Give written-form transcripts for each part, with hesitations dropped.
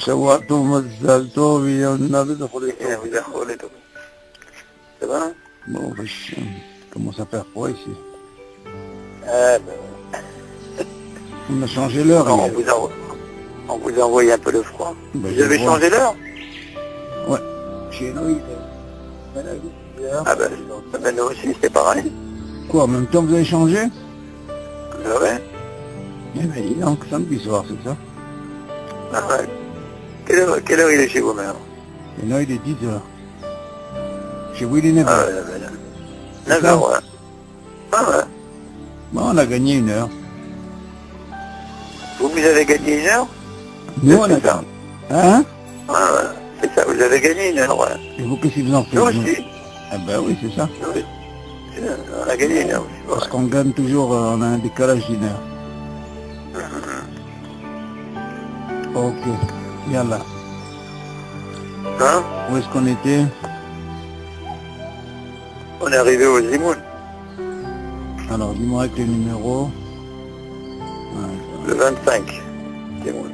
שבוע טוב, מזל טוב, ויונה ודחולי טוב. Ça va? Bon, commence à faire froid ici. Ah, ben, On a changé l'heure. on hier. vous a envoyé un peu le froid. Ben, Vous je avez vois. changé l'heure? Ouais. Chez nous, il est... Ah ben nous aussi, c'est pareil. Quoi, en même temps, vous avez changé? Ah ouais? Eh ben, il est donc samedi soir, c'est ça? Ah ouais. Quelle heure il est chez vous maintenant? Et là, il est 10h. Chez vous, il est 9h. Ah ouais, ben là. C'est 9 ça? heures, ouais. Ah ouais. Bon, on a gagné 1 heure. Vous avez gagné 1 heure? Nous, on a C'est ça. gagné. Hein? Ah ouais. C'est ça, vous avez gagné 1 heure, ouais. Et vous, qu'est-ce que vous en faites? Nous vous aussi. Ah ben oui, c'est ça. Nous aussi. On a gagné 1 heure aussi. Parce Ouais. qu'on gagne toujours, on a un décalage d'1 heure. Ok. Yallah. Hein? Où est-ce qu'on était? On est arrivé au Zimoun, Alors, dis-moi avec le numéro. le 25. Zimoun.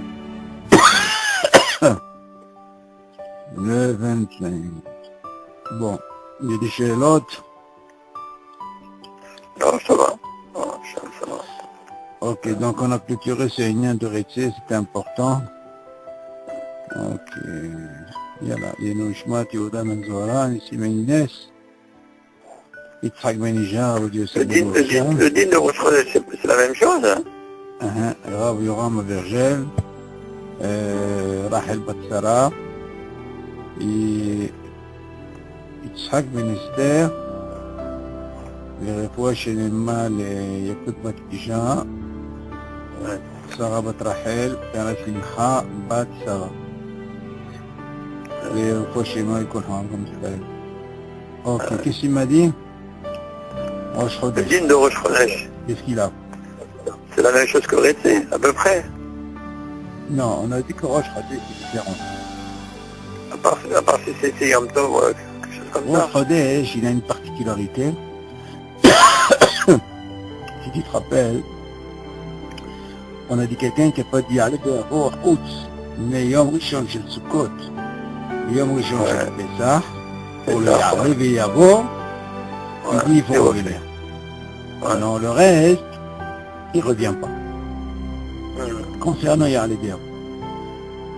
Le 25. Bon, il y a des chélotes. Non, ça va. Non, ça va. Ok, donc on a clôturé ce lien de Rétse, c'était important. Ok. Yallah, Yenouchmat, Yehuda Menzoran, ici Menines. Yitzhak Benija, Dieu Le dîne de Rosh Chodesh, c'est la même chose, hein? Rav Yoram Vergel, Rachel Batsara, Yitzhak Ben Esther, לרפואה שלמה ליקות בת אישה, שרה בת רחל, ולשמחה בת שרה. לרפואה שלמה לכל חיים גם ישראל. אוקיי, qu'est-ce qu'il m'a dit? ראש Le חודש. dîne de Rosh Chodesh, Qu'est-ce qu'il a? c'est la même chose que Rétse, à peu près. Non, on a dit que Rosh Chodesh c'est différent. À part si c'est Yom Tov, quelque chose comme Rosh ça. Chodesh, il a une particularité. Si tu te rappelles, on a dit quelqu'un qui n'a pas dit aller de Houtz, mais Yom Rishon shel Sukkot, Yom Rishon shel Pesach, pour le Ya'alev et Yavo, il dit il faut revenir. Non, le reste, il ne revient pas. Concernant Ya'alev et Yavo.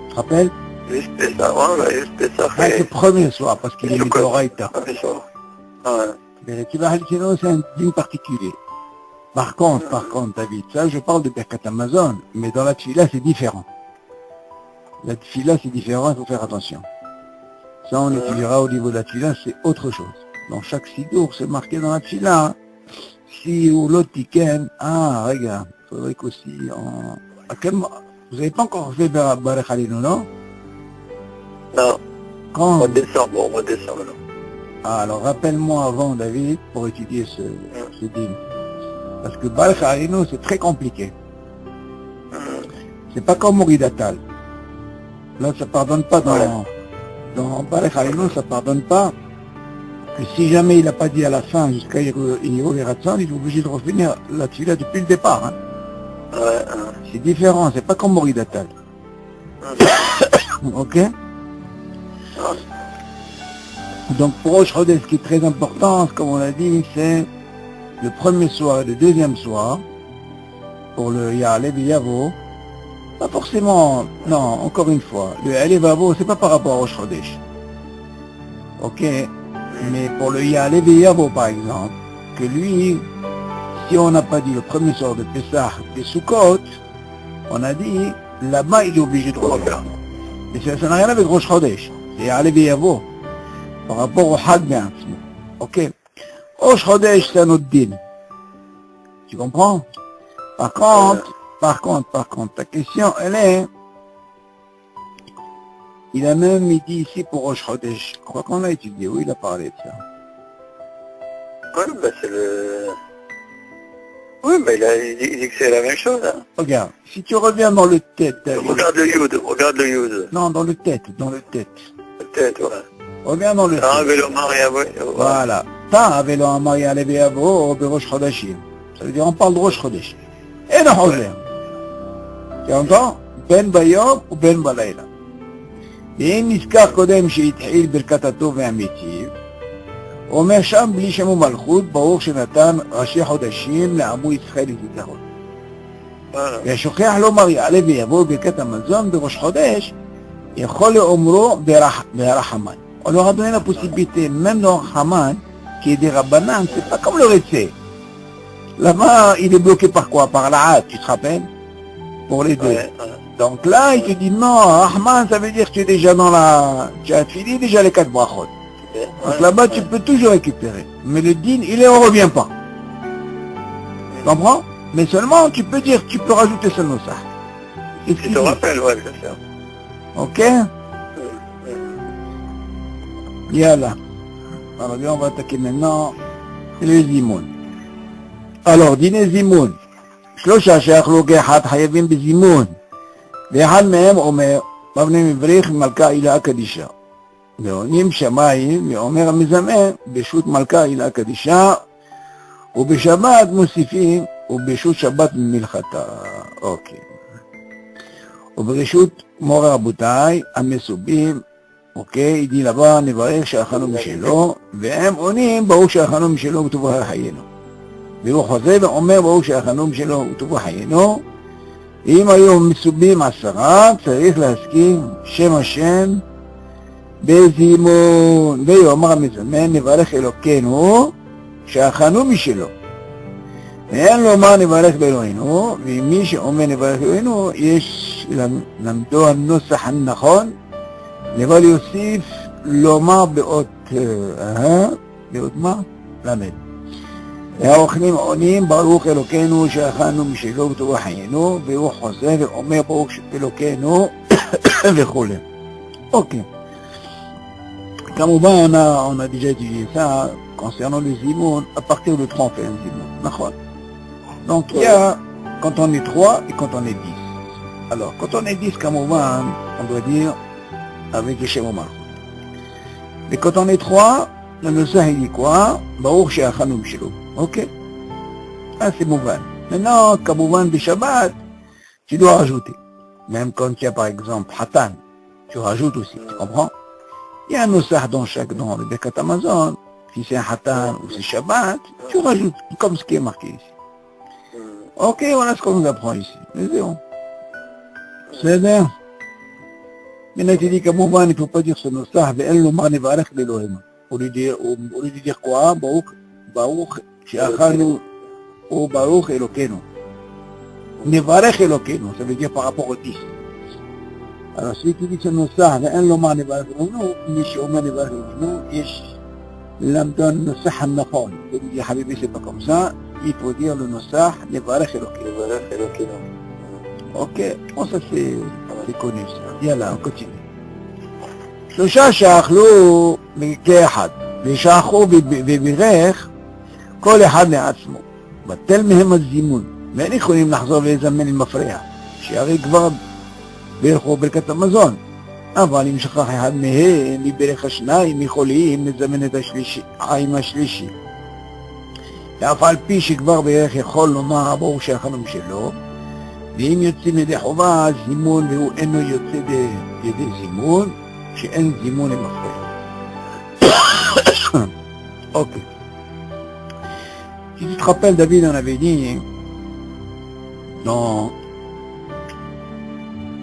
Tu te rappelles? Juste Pesach, ouais, juste Pesach. C'est le premier soir, parce qu'il est mis d'Oraïta. Ouais. Mais le Kibbutz Halkino, c'est un dîme particulier. Par contre, David, ça, je parle de Birkat Amazon, mais dans la Tfila, c'est différent. La Tfila, c'est différent, il faut faire attention. Ça, on étudiera au niveau de la Tfila, c'est autre chose. Dans chaque sidour, c'est marqué dans la Tfila. Si ou l'autre tiken, regarde, il faudrait qu'aussi, à quel moment, vous n'avez pas encore fait Barech Halinu, non? Non, Quand? au mois de décembre, non. Alors, rappelle-moi avant, David, pour étudier ce dîme. Parce que Barech Halinu, c'est très compliqué. C'est pas comme Moridatal. Là, ça pardonne pas dans Barech Halinu, ça pardonne pas. Que si jamais il n'a pas dit à la fin, jusqu'à Yiro Veratson, il est obligé de revenir la tfila depuis le départ. Hein. C'est différent, c'est pas comme Moridatal. Ok? Donc pour Rosh Chodesh, ce qui est très important, comme on l'a dit, c'est le premier soir et le deuxième soir, pour le Ya'alev et Yavo, pas forcément, non, encore une fois, le Ya'alev et Yavo, c'est pas par rapport à Rosh Chodesh. Ok? Mais pour le Ya'alev et Yavo, par exemple, que lui, si on n'a pas dit le premier soir de Pessah et Sukkot, on a dit, là-bas, il est obligé de revenir. Et ça n'a rien avec Rosh Chodesh, c'est Ya'alev et Yavo. Par rapport au Hag bien, ok. Rosh Chodesh, c'est un autre dîme. Tu comprends? Par contre, ta question, elle est, il a même dit ici pour Rosh Chodesh, je crois qu'on a étudié, où il a parlé de ça. Oui, ben c'est le... Oui, mais il dit que c'est la même chose, hein. Regarde, si tu reviens dans le tête, David. Regarde le Yud. Non, dans le tête. Peut-être, ouais. Reviens dans le tête. Vélo Maria, ouais. Voilà. Ta vélo Maria Lebeavo, Rosh Chodeshim. Ça veut dire, on parle de Rosh Chodesh. Et de Hoser. Tu entends? Ben Bayom ou Ben Balayla. ואם נזכר קודם שהתחיל ברכת הטוב והמיטיב, אומר שם בלי שם ומלכות, ברוך שנתן ראשי חודשים לעמו ישראל לזיכרון. והשוכח לומר יעלה ויבוא ברכת המזון בראש חודש, יכול לאומרו ברחמן. On leur a donné la possibilité, même dans Haman, qui est des Rabbanan, c'est pas comme le Récé. Là-bas, il est bloqué par quoi? Par la hâte, tu te rappelles? Pour les deux. Donc là, il te dit non, Rahman, ça veut dire que tu es déjà dans la... Tu as fini déjà les 4 brachot. Donc là-bas, tu peux toujours récupérer. Mais le din, il ne revient pas. Tu comprends? Mais seulement, tu peux dire, tu peux rajouter ce nosah. Tu te rappelles, ouais, c'est ça. Ok? Yalla. Alors, on va attaquer maintenant les zimoun. Alors, dîner zimoun. שלושה שאכלו כאחד חייבים בזימון. ואחד מהם אומר, מבנה מבריך מלכה עילה קדישה. ועונים שמיים, ואומר המזמן, בשו"ת מלכה עילה קדישה, ובשבת מוסיפים, ובשו"ת שבת מלכתה. אוקיי. וברשות מורה רבותיי, המסובים, אוקיי, די לבא נברך שאכלנו משלו, והם עונים, ברוך שאכלנו משלו וטובה חיינו. והוא חוזר ואומר ברוך שאכלנו משלו וטובה חיינו. אם היו מסובים 10, צריך להזכיר שם השם בזימון. ויאמר המזמן, נברך אלוקינו שאכלנו משלו. ואין לומר נברך באלוהינו, ומי שאומר נברך אלוהינו, יש למדו הנוסח הנכון, אבל יוסיף לומר באות מה? למד. והאוכלים עונים ברוך אלוקינו שאכלנו משלו וטובה חיינו, והוא חוזר ואומר ברוך אלוקינו וכו'. Ok. Kamaouban, on a déjà étudié ça concernant le zimoun. À partir de 3, on fait un zimoun. D'accord. Donc il y a quand on est 3 et quand on est 10. Alors quand on est 10, Kamaouban, on doit dire avec les Shem Omar. Mais quand on est 3, le Nosah il dit quoi? Baruch she'achanu b'shelo. Ok. Ah, c'est mouvan. Maintenant, Kamaouban de Shabbat, tu dois rajouter. Même quand il y a par exemple Hatan, tu rajoutes aussi, tu comprends? Il y a un Nosah dans le Birkat Amazon, si c'est un Hatan ou c'est Shabbat, tu rajoutes comme ce qui est marqué ici. Ok, voilà ce qu'on nous apprend ici. C'est bien. Maintenant, tu dis qu'à Mouvan, il ne faut pas dire ce Nosah, mais elle l'a nevarech l'Elohim. Au lieu de dire quoi? Baruch, she'achanu, ou Baruch Elokenu. Nevarech Elokenu, ça veut dire par rapport au 10. Alors, celui qui dit ce Nosah, mais elle l'a nevarech l'Elohim, mais she'omer nevarech l'Elohim, yesh, l'amdon Nosah al-Nafon. Il dit, Habibi, c'est pas comme ça, il faut dire le Nosah, nevarech Elokenu. Ok, bon ça c'est connu ça. Yalla, on continue. שלושה שאכלו כאחד, ושאכלו בבירך, כל אחד לעצמו. בטל מהם הזימון. ואין יכולים לחזור ולזמן עם מפריע, שהרי כבר בירכו ברכת המזון. אבל אם שכח אחד מהם, מברך השניים, יכולים לזמן את עם השלישי. ואף על פי שכבר בירך יכול לומר, ברוך שאכלנו משלו, ואם יוצאים ידי חובה, זימון, והוא אינו יוצא בידי זימון, שאין זימון עם מפריע. אוקיי. Si tu te rappelles, David, on avait dit,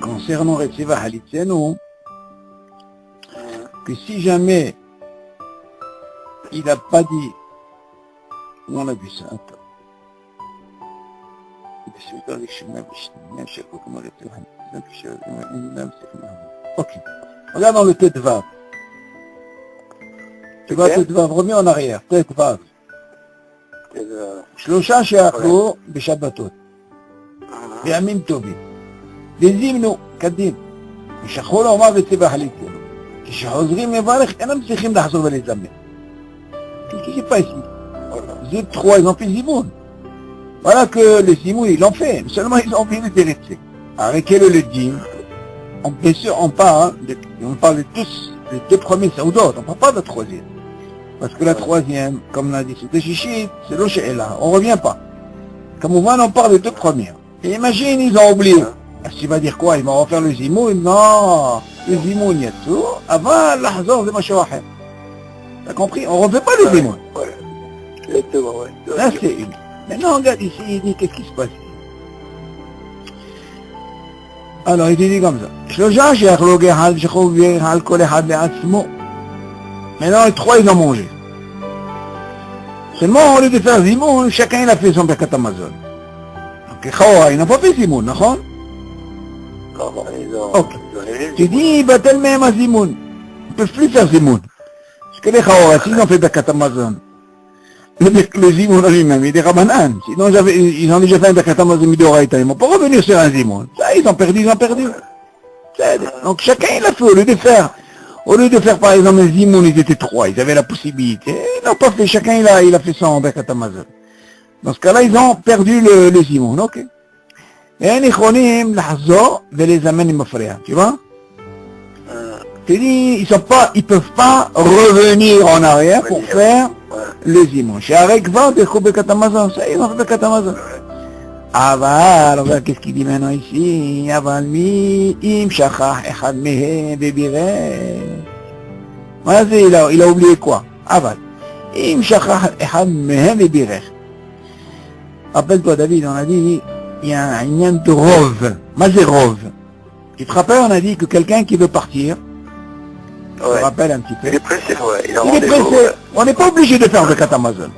concernant Retsiva Halitzenu, que si jamais il n'a pas dit, où on a vu ça, attends. Ok. Regarde dans le tête vav. Tu vois tête vav, remets en arrière, tête vav. שלושה שאכלו בשבתות, בימים טובים, וזימנו כדין, ושכחו לומר וציווה חליצנו. כשחוזרים לברך, אינם צריכים לחזור ולזמן. Qu'est-ce qui se passe ici? Les 3, ils ont fait zimoun. Voilà que les zimoun, ils l'ont fait. Seulement, ils ont fait les dérêtés. Avec quel est le din? Bien sûr, on parle de tous, les 2 premiers saoudotes, on ne parle pas de la 3e. Parce que la 3e, comme on a dit, c'est Shishit, c'est l'eau chez Ella, on ne revient pas. Comme on voit, on parle des 2 premières. Et imagine, ils ont oublié. Tu vas dire quoi? Ils vont refaire le zimoun? Non, le zimoun yatsou, avant l'ahzor de mashawahir. T'as compris? On ne refait pas le zimoun. Voilà. Exactement, ouais. Là, c'est une. Maintenant, regarde ici, il dit, qu'est-ce qui se passe? Alors, il te dit comme ça. Maintenant, les trois, ils ont mangé. Seulement, au lieu de faire zimoun, chacun il a fait son Birkat Hamazon. Donc, ils n'ont pas fait zimoun, d'accord? Non, bon, ils ont... Ok. ils ont aimé le Tu dis, batel même à zimoun. Ils ne peuvent plus faire zimoun. Parce que les Khawara, s'ils ont fait Birkat Hamazon, le zimoun en lui-même, il est rabanan. Sinon, ils ont déjà fait un Birkat Hamazon midoraïta. Ils ne vont pas revenir sur un zimoun. Ça, ils ont perdu. Donc, chacun il a fait, au lieu de faire par exemple un zimoun, ils étaient trois, ils avaient la possibilité. Ils n'ont pas fait, chacun il a fait son Birkat Hamazon. Dans ce cas-là, ils ont perdu le zimoun, ok. Et ils יכולים לחזור ולזמן עם מפריע, tu vois? Tu dis, ils peuvent pas revenir en arrière pour faire le zimoun. שהרי כבר דרכו ברכת המזון, ça ils ont fait ברכת המזון. אבל, regarde qu'est-ce qu'il dit maintenant ici, אבל מי אם שכח אחד מהם ובירך? מה זה, il a oublié quoi? אבל, אם שכח אחד מהם ובירך. Rappelle-toi David, on a dit, il y a un lien de rov. Mazé rov. Tu te rappelles, on a dit que quelqu'un qui veut partir, je me rappelle un petit peu. Il est pressé, ouais. Il est pressé. On n'est pas obligé de faire le Birkat Hamazon.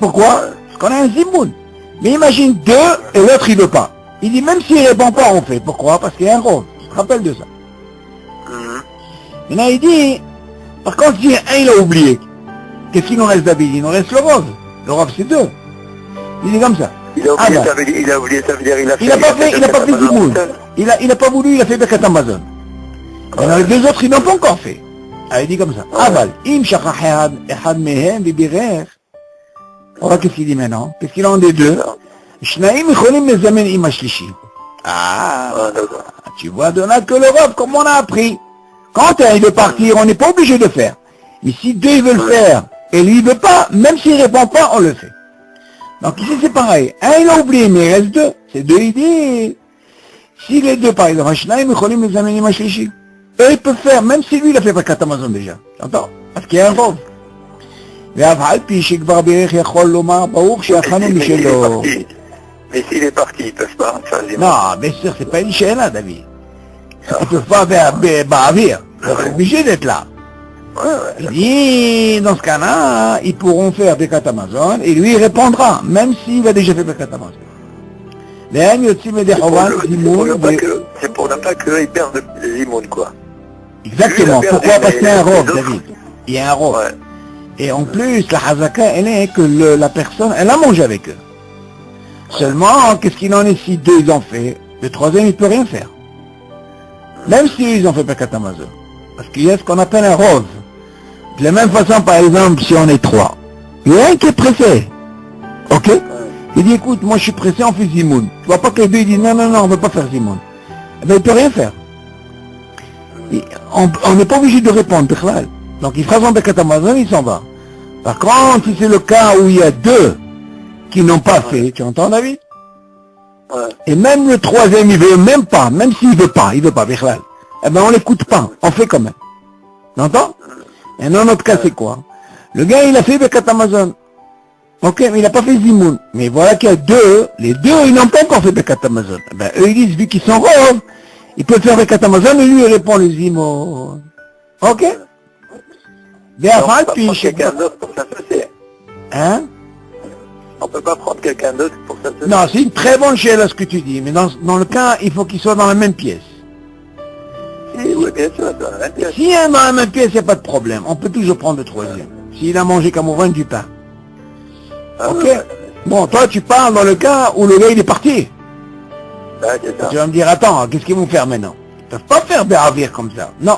Pourquoi? Parce qu'on a un zimoun. Mais imagine deux et l'autre il veut pas. Il dit même s'il ne répond pas, on fait. Pourquoi? Parce qu'il y a un rov. Tu te rappelles de ça. Maintenant il dit, par contre si un il a oublié, qu'est-ce qu'il nous reste David? Il nous reste le rov. Le rov c'est deux. Il dit comme ça. Il a oublié, ça veut dire, il a fait... Il n'a pas fait zimoun. Il n'a pas voulu, il a fait Birkat Hamazon. Alors les deux autres, ils n'ont pas encore fait. Alors il dit comme ça. Aval, im shachach echad mehem v'birer. On va qu'est-ce qu'il dit maintenant? Qu'est-ce qu'il en des deux? Shnaim yicholim lezamen im hashlishi. Ah, tu vois, de là que le rov, comme on a appris. Quand il veut partir, on n'est pas obligé de faire. Mais si deux ils veulent faire, et lui il veut pas, même s'il répond pas, on le fait. Donc ici c'est pareil. Un il a oublié, mais il reste deux. Ces deux il dit, si les deux par exemple, eux ils peuvent faire, même si lui il a fait Birkat Hamazon déjà. Tu entends? Parce qu'il y a un rov. Mais s'il est parti, ils peuvent pas faire zimoun. Non, bien sûr, c'est pas une chaîne là, David. Ils peuvent pas faire Ba'avir. Ils sont obligés d'être là. Il dit, dans ce cas-là, ils pourront faire Birkat Hamazon et lui il répondra, même s'il a déjà fait Birkat Hamazon. C'est pour ne pas qu'ils perdent le zimoun, quoi. Exactement. Pourquoi? Parce qu'il y a un rov, David. Il y a un rov. Ouais. Et en plus, la hazaka, elle est que la personne, elle a mangé avec eux. Seulement, qu'est-ce qu'il en est si deux ils ont fait? Le troisième, il ne peut rien faire. Même s'ils ont fait Birkat Hamazon. Parce qu'il y a ce qu'on appelle un rov. De la même façon, par exemple, si on est trois, il y a un qui est pressé. Ok? Il dit, écoute, moi je suis pressé, on fait zimoun. Tu vois pas que les deux ils disent, non, on ne veut pas faire zimoun. Eh bien, il ne peut rien faire. On n'est pas obligé de répondre, Bichlal. Donc il fera son Birkat Hamazon, il s'en va. Par contre, si c'est le cas où il y a deux qui n'ont pas fait, tu entends David? Et même le troisième, il veut même pas, même s'il veut pas, Bichlal. Eh bien, on l'écoute pas, on fait quand même. Tu entends? Et dans notre cas, c'est quoi? Le gars, il a fait Birkat Hamazon. Ok, mais il n'a pas fait zimoun. Mais voilà qu'il y a deux, les deux, ils n'ont pas encore fait Birkat Hamazon. Eh ben, eux, ils disent, vu qu'ils sont rov, ils peuvent faire Birkat Hamazon et lui, il répond le zimoun. Ok? Bien, enfin, puis, quelqu'un d'autre pour s'associer. Hein? On peut pas prendre quelqu'un d'autre pour s'associer. Non, c'est une très bonne chose, ce que tu dis. Mais dans le cas, il faut qu'ils soient dans la même pièce. Oui, bien sûr, dans la même pièce. S'il est dans la même pièce, il n'y a pas de problème. On peut toujours prendre le troisième. S'il a mangé comme au vin du pain. Ok. Bon, toi, tu parles dans le cas où le gars, il est parti. Tu vas me dire, attends, qu'est-ce qu'ils vont faire maintenant? Ils ne peuvent pas faire Ba'avir comme ça. Non.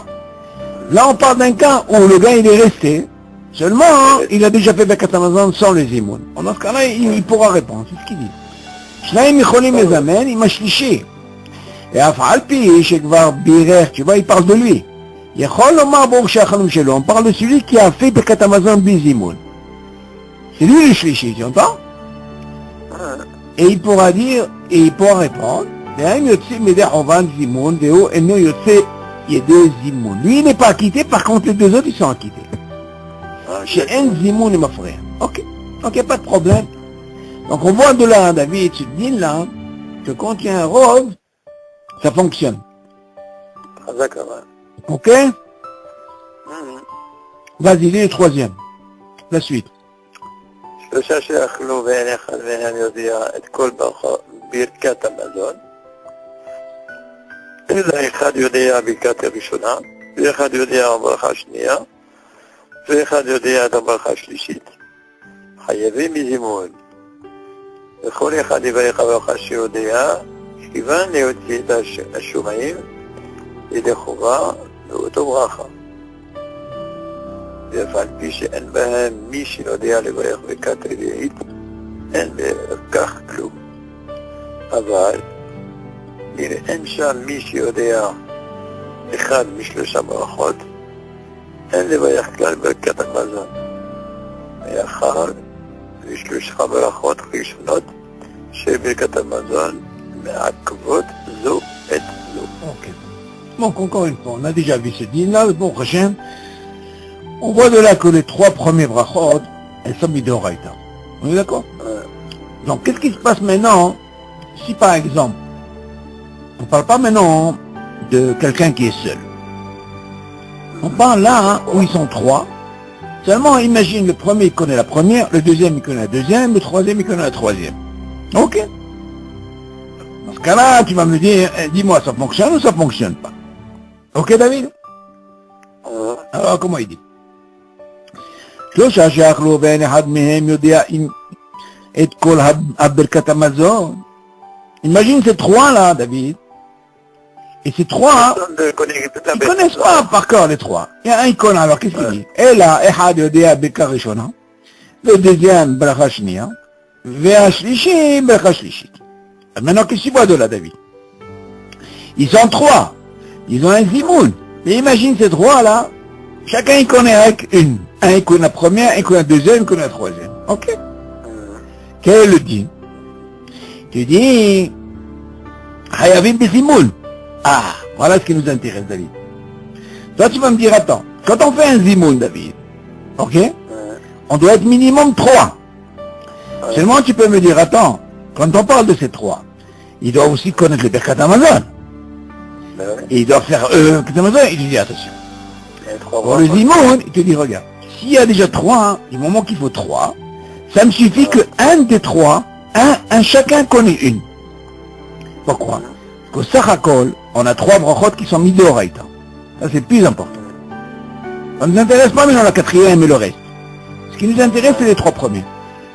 Là, on parle d'un cas où le gars, il est resté. Seulement, il a déjà fait Birkat Hamazon sans le zimoun. Dans ce cas-là, il pourra répondre. C'est ce qu'il dit. שניים יכולים לזמן עם השלישי. ואף על פי שכבר בירך, tu vois, il parle de lui. יכול לומר ברוך שהחלום שלו. On parle de celui qui a fait Birkat Hamazon bli zimoun. C'est lui le shlishi, tu entends? Et il pourra dire, et il pourra répondre, והם יוצאים מדי חובת זימון, והוא אינו יוצא il y a deux zimoun. Lui, il n'est pas acquitté, par contre, les deux autres, ils sont acquittés. Chez un zimoun et ma frère. Ok. Donc, il n'y a pas de problème. Donc, on voit de là, David, ce din là, que quand il y a un rov, ça fonctionne. D'accord, ouais. Ok? Vas-y, lis le troisième. La suite. שלושה שאכלו ואין אחד ואינם יודע את כל ברכת המזון, אלא אחד יודע ברכת הראשונה, ואחד יודע הברכה השנייה, ואחד יודע את הברכה השלישית. חייבים מזימון. וכל אחד יברך הברכה שיודע, כיוון להוציא את השומעים ידי חובה באותו ברכה. ואף על פי שאין בהם מי שיודע לברך ברכת רביעית, אין בכך כלום. אבל אם אין שם מי שיודע אחד משלושה ברכות, אין לברך כלל ברכת המזון. מאחר ושלושה ברכות ראשונות של ברכת המזון מעכבות זו את זו. Ok. Donc, encore une fois, on a déjà vu ce din-là, le bon prochain. On voit de là que les trois premiers brachot, elles sont midoraita. On est d'accord? Donc, qu'est-ce qui se passe maintenant si, par exemple, on ne parle pas maintenant de quelqu'un qui est seul. On parle là où ils sont trois. Seulement, imagine, le premier, il connaît la première, le deuxième, il connaît la deuxième, le troisième, il connaît la troisième. Ok? Dans ce cas-là, tu vas me dire, dis-moi, ça fonctionne ou ça fonctionne pas? Ok, David? Alors, comment il dit? שלושה שאכלו ואין אחד מהם יודע את כל ברכת המזון. Imagine ces trois-là, David. Et ces trois, ils connaissent pas par cœur les trois. Il y a un qui connaît, alors qu'est-ce qu'il dit? אלא אחד יודע ברכה ראשונה, ודeuxième ברכה שנייה, והשלישי ברכה שלישית. Maintenant, qu'est-ce qu'il voit de là, David? Ils sont trois. Ils ont un zimoun. Mais imagine ces trois-là, chacun il connaît avec une. Un il connaît la première, un il connaît la deuxième, un il connaît la troisième. Ok? Quel est le din? Tu dis, Hayavim bizimoun. Ah, voilà ce qui nous intéresse, David. Toi, tu vas me dire, attends, quand on fait un zimoun, David, ok? On doit être minimum 3. Seulement, tu peux me dire, attends, quand on parle de ces 3, il doit aussi connaître le Birkat Hamazon. Et il doit faire Birkat Hamazon, il dit, attention. Pour le zimoun, il te dit, regarde, s'il y a déjà 3, du moment qu'il faut 3, ça me suffit que un des 3, chacun connaît une. Pourquoi? Parce qu'au Sachakol, on a 3 brachot qui sont mis de Horaïta. Ça, c'est plus important. Ça ne nous intéresse pas maintenant la quatrième et le reste. Ce qui nous intéresse, c'est les 3 premiers.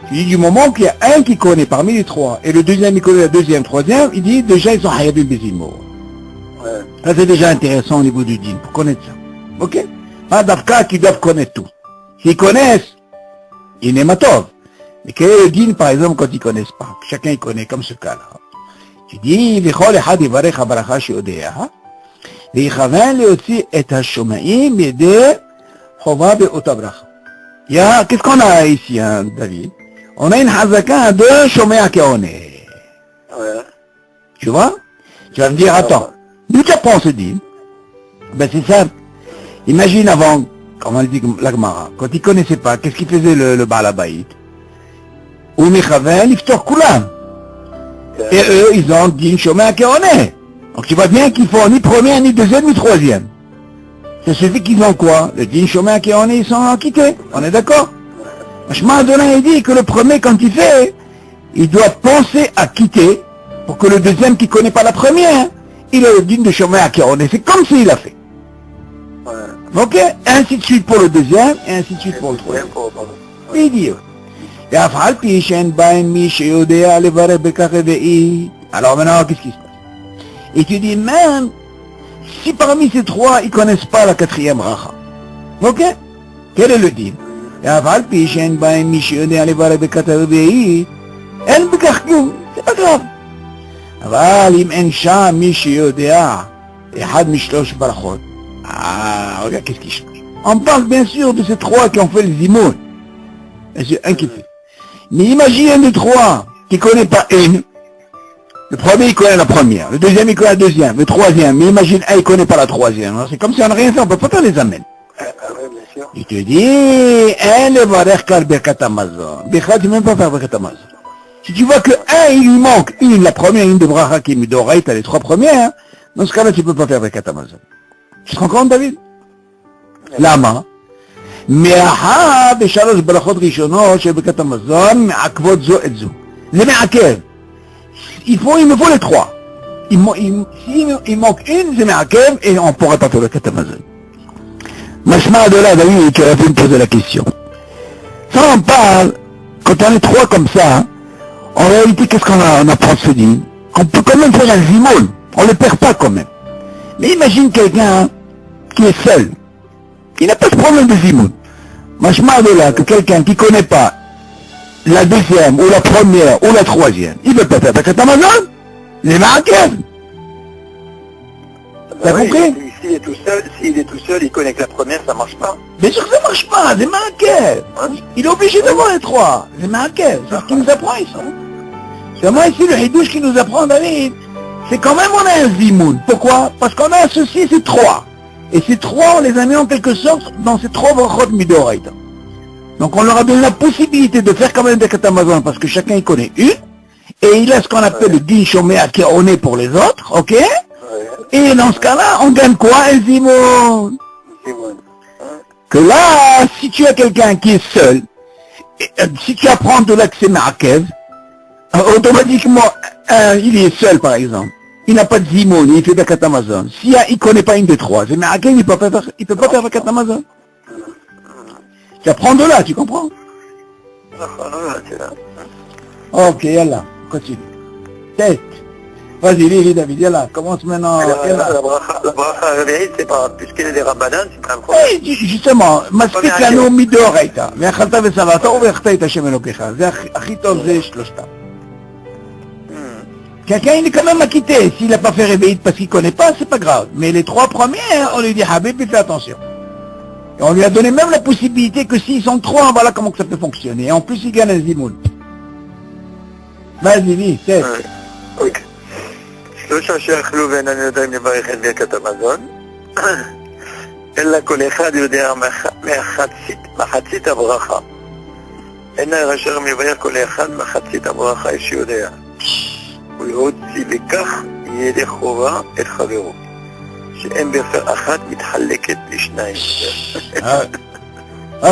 Tu dis, du moment qu'il y a un qui connaît parmi les 3, et le deuxième, il connaît la deuxième, troisième, il dit, déjà, ils sont Hayabim Bezimo. Ça, c'est déjà intéressant au niveau du din, pour connaître ça. Ok? Pas d'Afka qui doivent connaître tout. S'ils connaissent, ils n'aiment pas. Mais quel est le din, par exemple, quand ils connaissent pas? Chacun il connaît, comme ce cas-là. Tu dis, וכל אחד יברך הברכה שיודע, ויכוון להוציא את השומעים בידי חובה באותה ברכה. Qu'est-ce qu'on a ici, hein, David? On a une hazaka de shomea keone. Tu vois? Tu vas me dire, attends, d'où tu apprends ce din? Ben c'est simple. Imagine avant, comme on dit la Gemara, quand ils connaissaient pas, qu'est-ce qu'il faisait le Baal Habayit? Ou Mechaven, Iftor Kulam. Et eux, ils ont dit une chemin qui en est. Donc tu vois bien qu'ils font ni premier, ni deuxième, ni troisième. Ça suffit qu'ils ont quoi? Le din chemin qui en est, ils sont acquittés. On est d'accord? Shema Adonai, il dit que le premier, quand il fait, il doit penser à quitter pour que le deuxième qui connaît pas la première, il a le din de chemin qui en est. C'est comme s'il a fait. Ok? Et ainsi de suite pour le deuxième, et ainsi de suite pour le troisième. Il dit, alors maintenant, qu'est-ce qui se passe? Et tu dis, même si parmi ces 3, ils ne connaissent pas la quatrième racha. Ok? Quel est le deal? C'est pas grave. אבל אם אין שם מי שיודע אחד משלוש ברכות, regarde qu'est-ce qui change. On parle bien sûr de ces 3 qui ont fait le zimoun. Et c'est un qui fait. Mais imagine un des 3 qui ne connaît pas une. Le premier, il connaît la première. Le deuxième, il connaît la deuxième. Le troisième. Mais imagine, il connaît pas la troisième. C'est comme si on n'a rien fait, on peut pas faire les amènes. Ah oui, bien sûr. Je te dis, un le varech kal birkat hamazon. Birkat, tu ne peux même pas faire birkat hamazon. Si tu vois que un, il lui manque une, la première, une de bracha qui est midoraït, t'as les trois premières, dans ce cas-là, tu peux pas faire birkat hamazon. Tu te rends compte, David? Lama. מאחר בשלוש ברכות ראשונות של ברכת המזון מעכבות זו את זו. זה מעכב. Il me faut les trois. S'il manque une, c'est מעכב et on ne pourra pas faire ברכת המזון. משמע de là, David, tu aurais pu me poser la question. Ça, on parle, quand on est trois comme ça, en réalité, qu'est-ce qu'on apprend de ce dit? On peut quand même faire un zimoun. On ne le perd pas quand même. Mais imagine quelqu'un qui est seul. Il n'a pas ce problème de zimoun. Machma de là, que quelqu'un qui ne connaît pas la deuxième, ou la première, ou la troisième, il ne peut pas faire Birkat Hamazon. Il est marqué. T'as compris? S'il est tout seul, il connaît que la première, ça marche pas. Bien sûr que ça marche pas, c'est marqué. Il est obligé d'avoir les trois. C'est marqué. C'est ce qu'il nous apprend ici. C'est moi ici, le hidouche qui nous apprend, David. C'est quand même on a un zimoun. Pourquoi? Parce qu'on a associé ces trois. Et ces trois, on les a mis en quelque sorte dans ces trois brachot midoraïta. Donc on leur a donné la possibilité de faire quand même des Birkat Hamazon parce que chacun y connaît une. Et il a ce qu'on appelle le din shomea qui on est pour les autres, ok? Et dans ce cas-là, on gagne quoi? Un zimoun. Que là, si tu as quelqu'un qui est seul, si tu apprends de là que c'est ma'akev, automatiquement, il est seul par exemple. Il n'a pas de zimoun, il fait Birkat Hamazon. Si il ne connaît pas une des trois, c'est ma'akev, il ne peut pas faire Birkat Hamazon. Tu apprends de là, tu comprends? Ok, yallah, continue. Tête. Vas-y, lis, David, yallah, commence maintenant. La bracha réveillée, c'est pas, puisqu'elle est des rabbanan, c'est pas un problème. Oui, justement, מספיק לנו מדאורייתא, ואכלת ושבעת וברכת את השם אלוקיך. זה הכי טוב, זה שלושתם. Quelqu'un, il est quand même acquitté. S'il n'a pas fait réveiller parce qu'il ne connaît pas, c'est pas grave. Mais les trois premières, on lui dit, Habib, fais attention. Et on lui a donné même la possibilité que s'ils sont trois, voilà comment que ça peut fonctionner. Et en plus, il gagne un zimoun. Vas-y, lis, tête. Ok. שלושה שאכלו ואינם יודעים לברך את ברכת המזון, אלא כל אחד יודע מחצית הברכה. אין אשר מברך כל אחד מחצית הברכה, יש יודע. ולהוציא בכך ידי חובה את חברו. שאין ברכה אחת מתחלקת לשניים.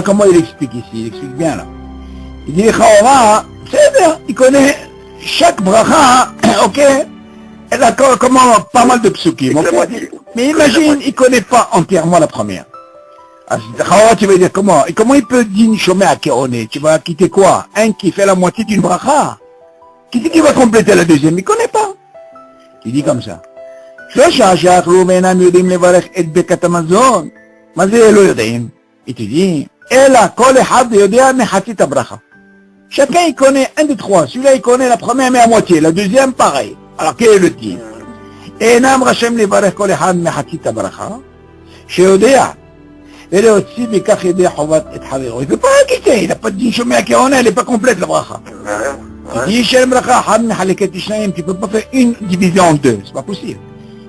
Comment il explique ici? Il explique bien là. Il dit, Chahora, c'est bien, il connaît chaque bracha, ok? Elle a comment pas mal de psukim, okay? Mais imagine, il ne connaît pas entièrement la première. Chahora, tu vas dire comment? Et comment il peut dire Shomea à Kéoné? Tu vas quitter quoi? Un qui fait la moitié d'une bracha? Qui dit qu'il va compléter la deuxième? Il ne connaît pas. Il dit comme ça. שלושה שאכלו ואינם יודעים לברך את ברכת המזון. מה זה לא יודעים? Il te dit, אלא כל אחד יודע מחצית הברכה. Chacun il connaît un des trois. Celui-là il connaît la première mais à moitié, la deuxième pareil. Alors quel est le tir? אינם רשם לברך כל אחד מחצית הברכה, שיודע, ולהוציא בכך ידי חובת את חברו. Il ne peut pas quitter, il n'a pas de din shomea kéona, elle n'est pas complète la bracha. Il dit, Shem bracha, had mehaleket ishnayim, tu ne peux pas faire une division en deux, c'est pas possible.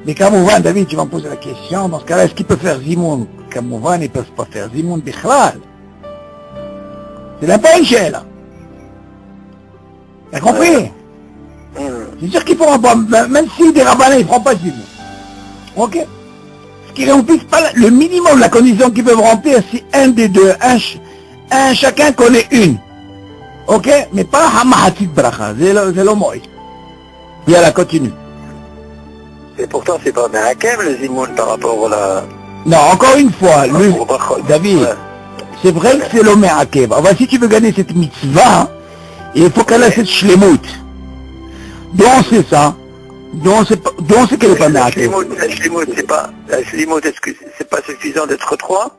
Mais Kamouvan, David, tu vas me poser la question, dans ce cas-là, est-ce qu'ils peuvent faire zimoun? Kamouvan, ils ne peuvent pas faire zimoun bichlal. C'est là pas une là. T'as compris? C'est sûr qu'ils ne pourront pas, même si des rabbinins, ils ne feront pas zimoun. Ok? Ce qu'ils remplissent pas, le minimum, la condition qu'ils peuvent remplir, c'est un des deux, un chacun connaît une. Ok? Mais pas hamahatit bracha, c'est le mot. Yallah, continue. Et pourtant, c'est pas Mehakem le zimoun par rapport à la... Non, encore une fois, David, ouais. C'est vrai que c'est le Mehakem. Alors, si tu veux gagner cette mitzvah, il faut qu'elle ait cette shlemut. Donc c'est ça. Donc c'est qu'elle n'est pas Mehakem. La shlemut, est-ce que c'est pas suffisant d'être trois?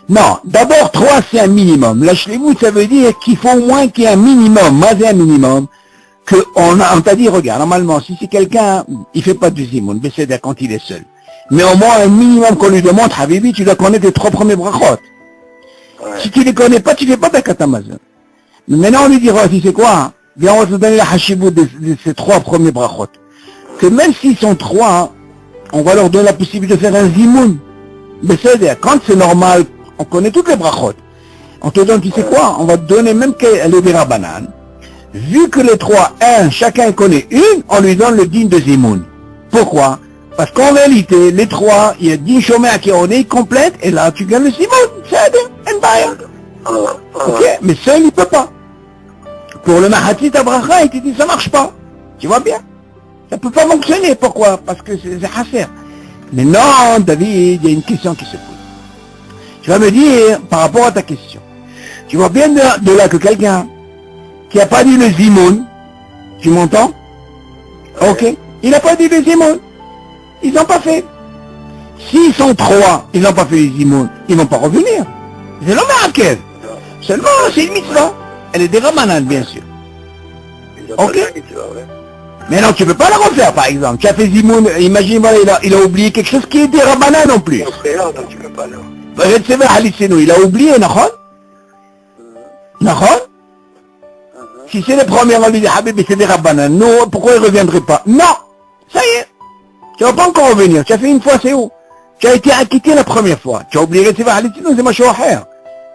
Non, d'abord 3 c'est un minimum. La shlemut, ça veut dire qu'il faut au moins qu'il y ait un minimum. Moi, c'est un minimum. On t'a dit, regarde, normalement, si c'est quelqu'un, il fait pas du zimoun, c'est quand il est seul. Mais au moins, un minimum qu'on lui demande, Habibi, tu dois connaître les 3 premiers brachot. Ouais. Si tu les connais pas, tu fais pas Birkat Hamazon. Maintenant, on lui dira, tu sais quoi, Bien, on va te donner la hashibou de ces 3 premiers brachot. Que même s'ils sont 3, on va leur donner la possibilité de faire un zimoun. Mais c'est-à-dire, quand c'est normal, on connaît toutes les brachot. On te donne, tu sais quoi, on va te donner même qu'elle est des rabanan. Vu que les 3, chacun connaît une, on lui donne le din de zimoun. Pourquoi? Parce qu'en réalité, les 3, il y a 10 chômeurs qui on est complète, et là, tu gagnes le zimoun. C'est-à-dire, ok? Mais seul, il peut pas. Pour le Mahatit Abracha, il te dit, ça marche pas. Tu vois bien? Ça peut pas fonctionner. Pourquoi? Parce que c'est hasser. Mais non, David, il y a une question qui se pose. Tu vas me dire, par rapport à ta question, tu vois bien de là que quelqu'un qui a pas dit le zimoun, tu m'entends? Ok. Il n'a pas dit le zimoun. Ils n'ont pas fait. S'ils sont 3, ils n'ont pas fait le zimoun, ils vont pas revenir. C'est l'homme à Kev. Seulement, c'est une mitzvah. Elle est des ramanan, bien sûr. Ok. Mais non, tu peux pas la refaire, par exemple. Tu as fait zimoun, imagine, voilà, il a oublié quelque chose qui est des ramanan non plus. Donc tu peux pas là. Il a oublié, Nahon? Nahon? Si c'est les premiers, on va lui dire, Habib, c'est des rabbanan. Nous, pourquoi il ne reviendrait pas? Non! Ça y est! Tu ne vas pas encore revenir. Tu as fait une fois, c'est où? Tu as été acquitté la première fois. Tu as oublié de faire Halitino, c'est Machoaher.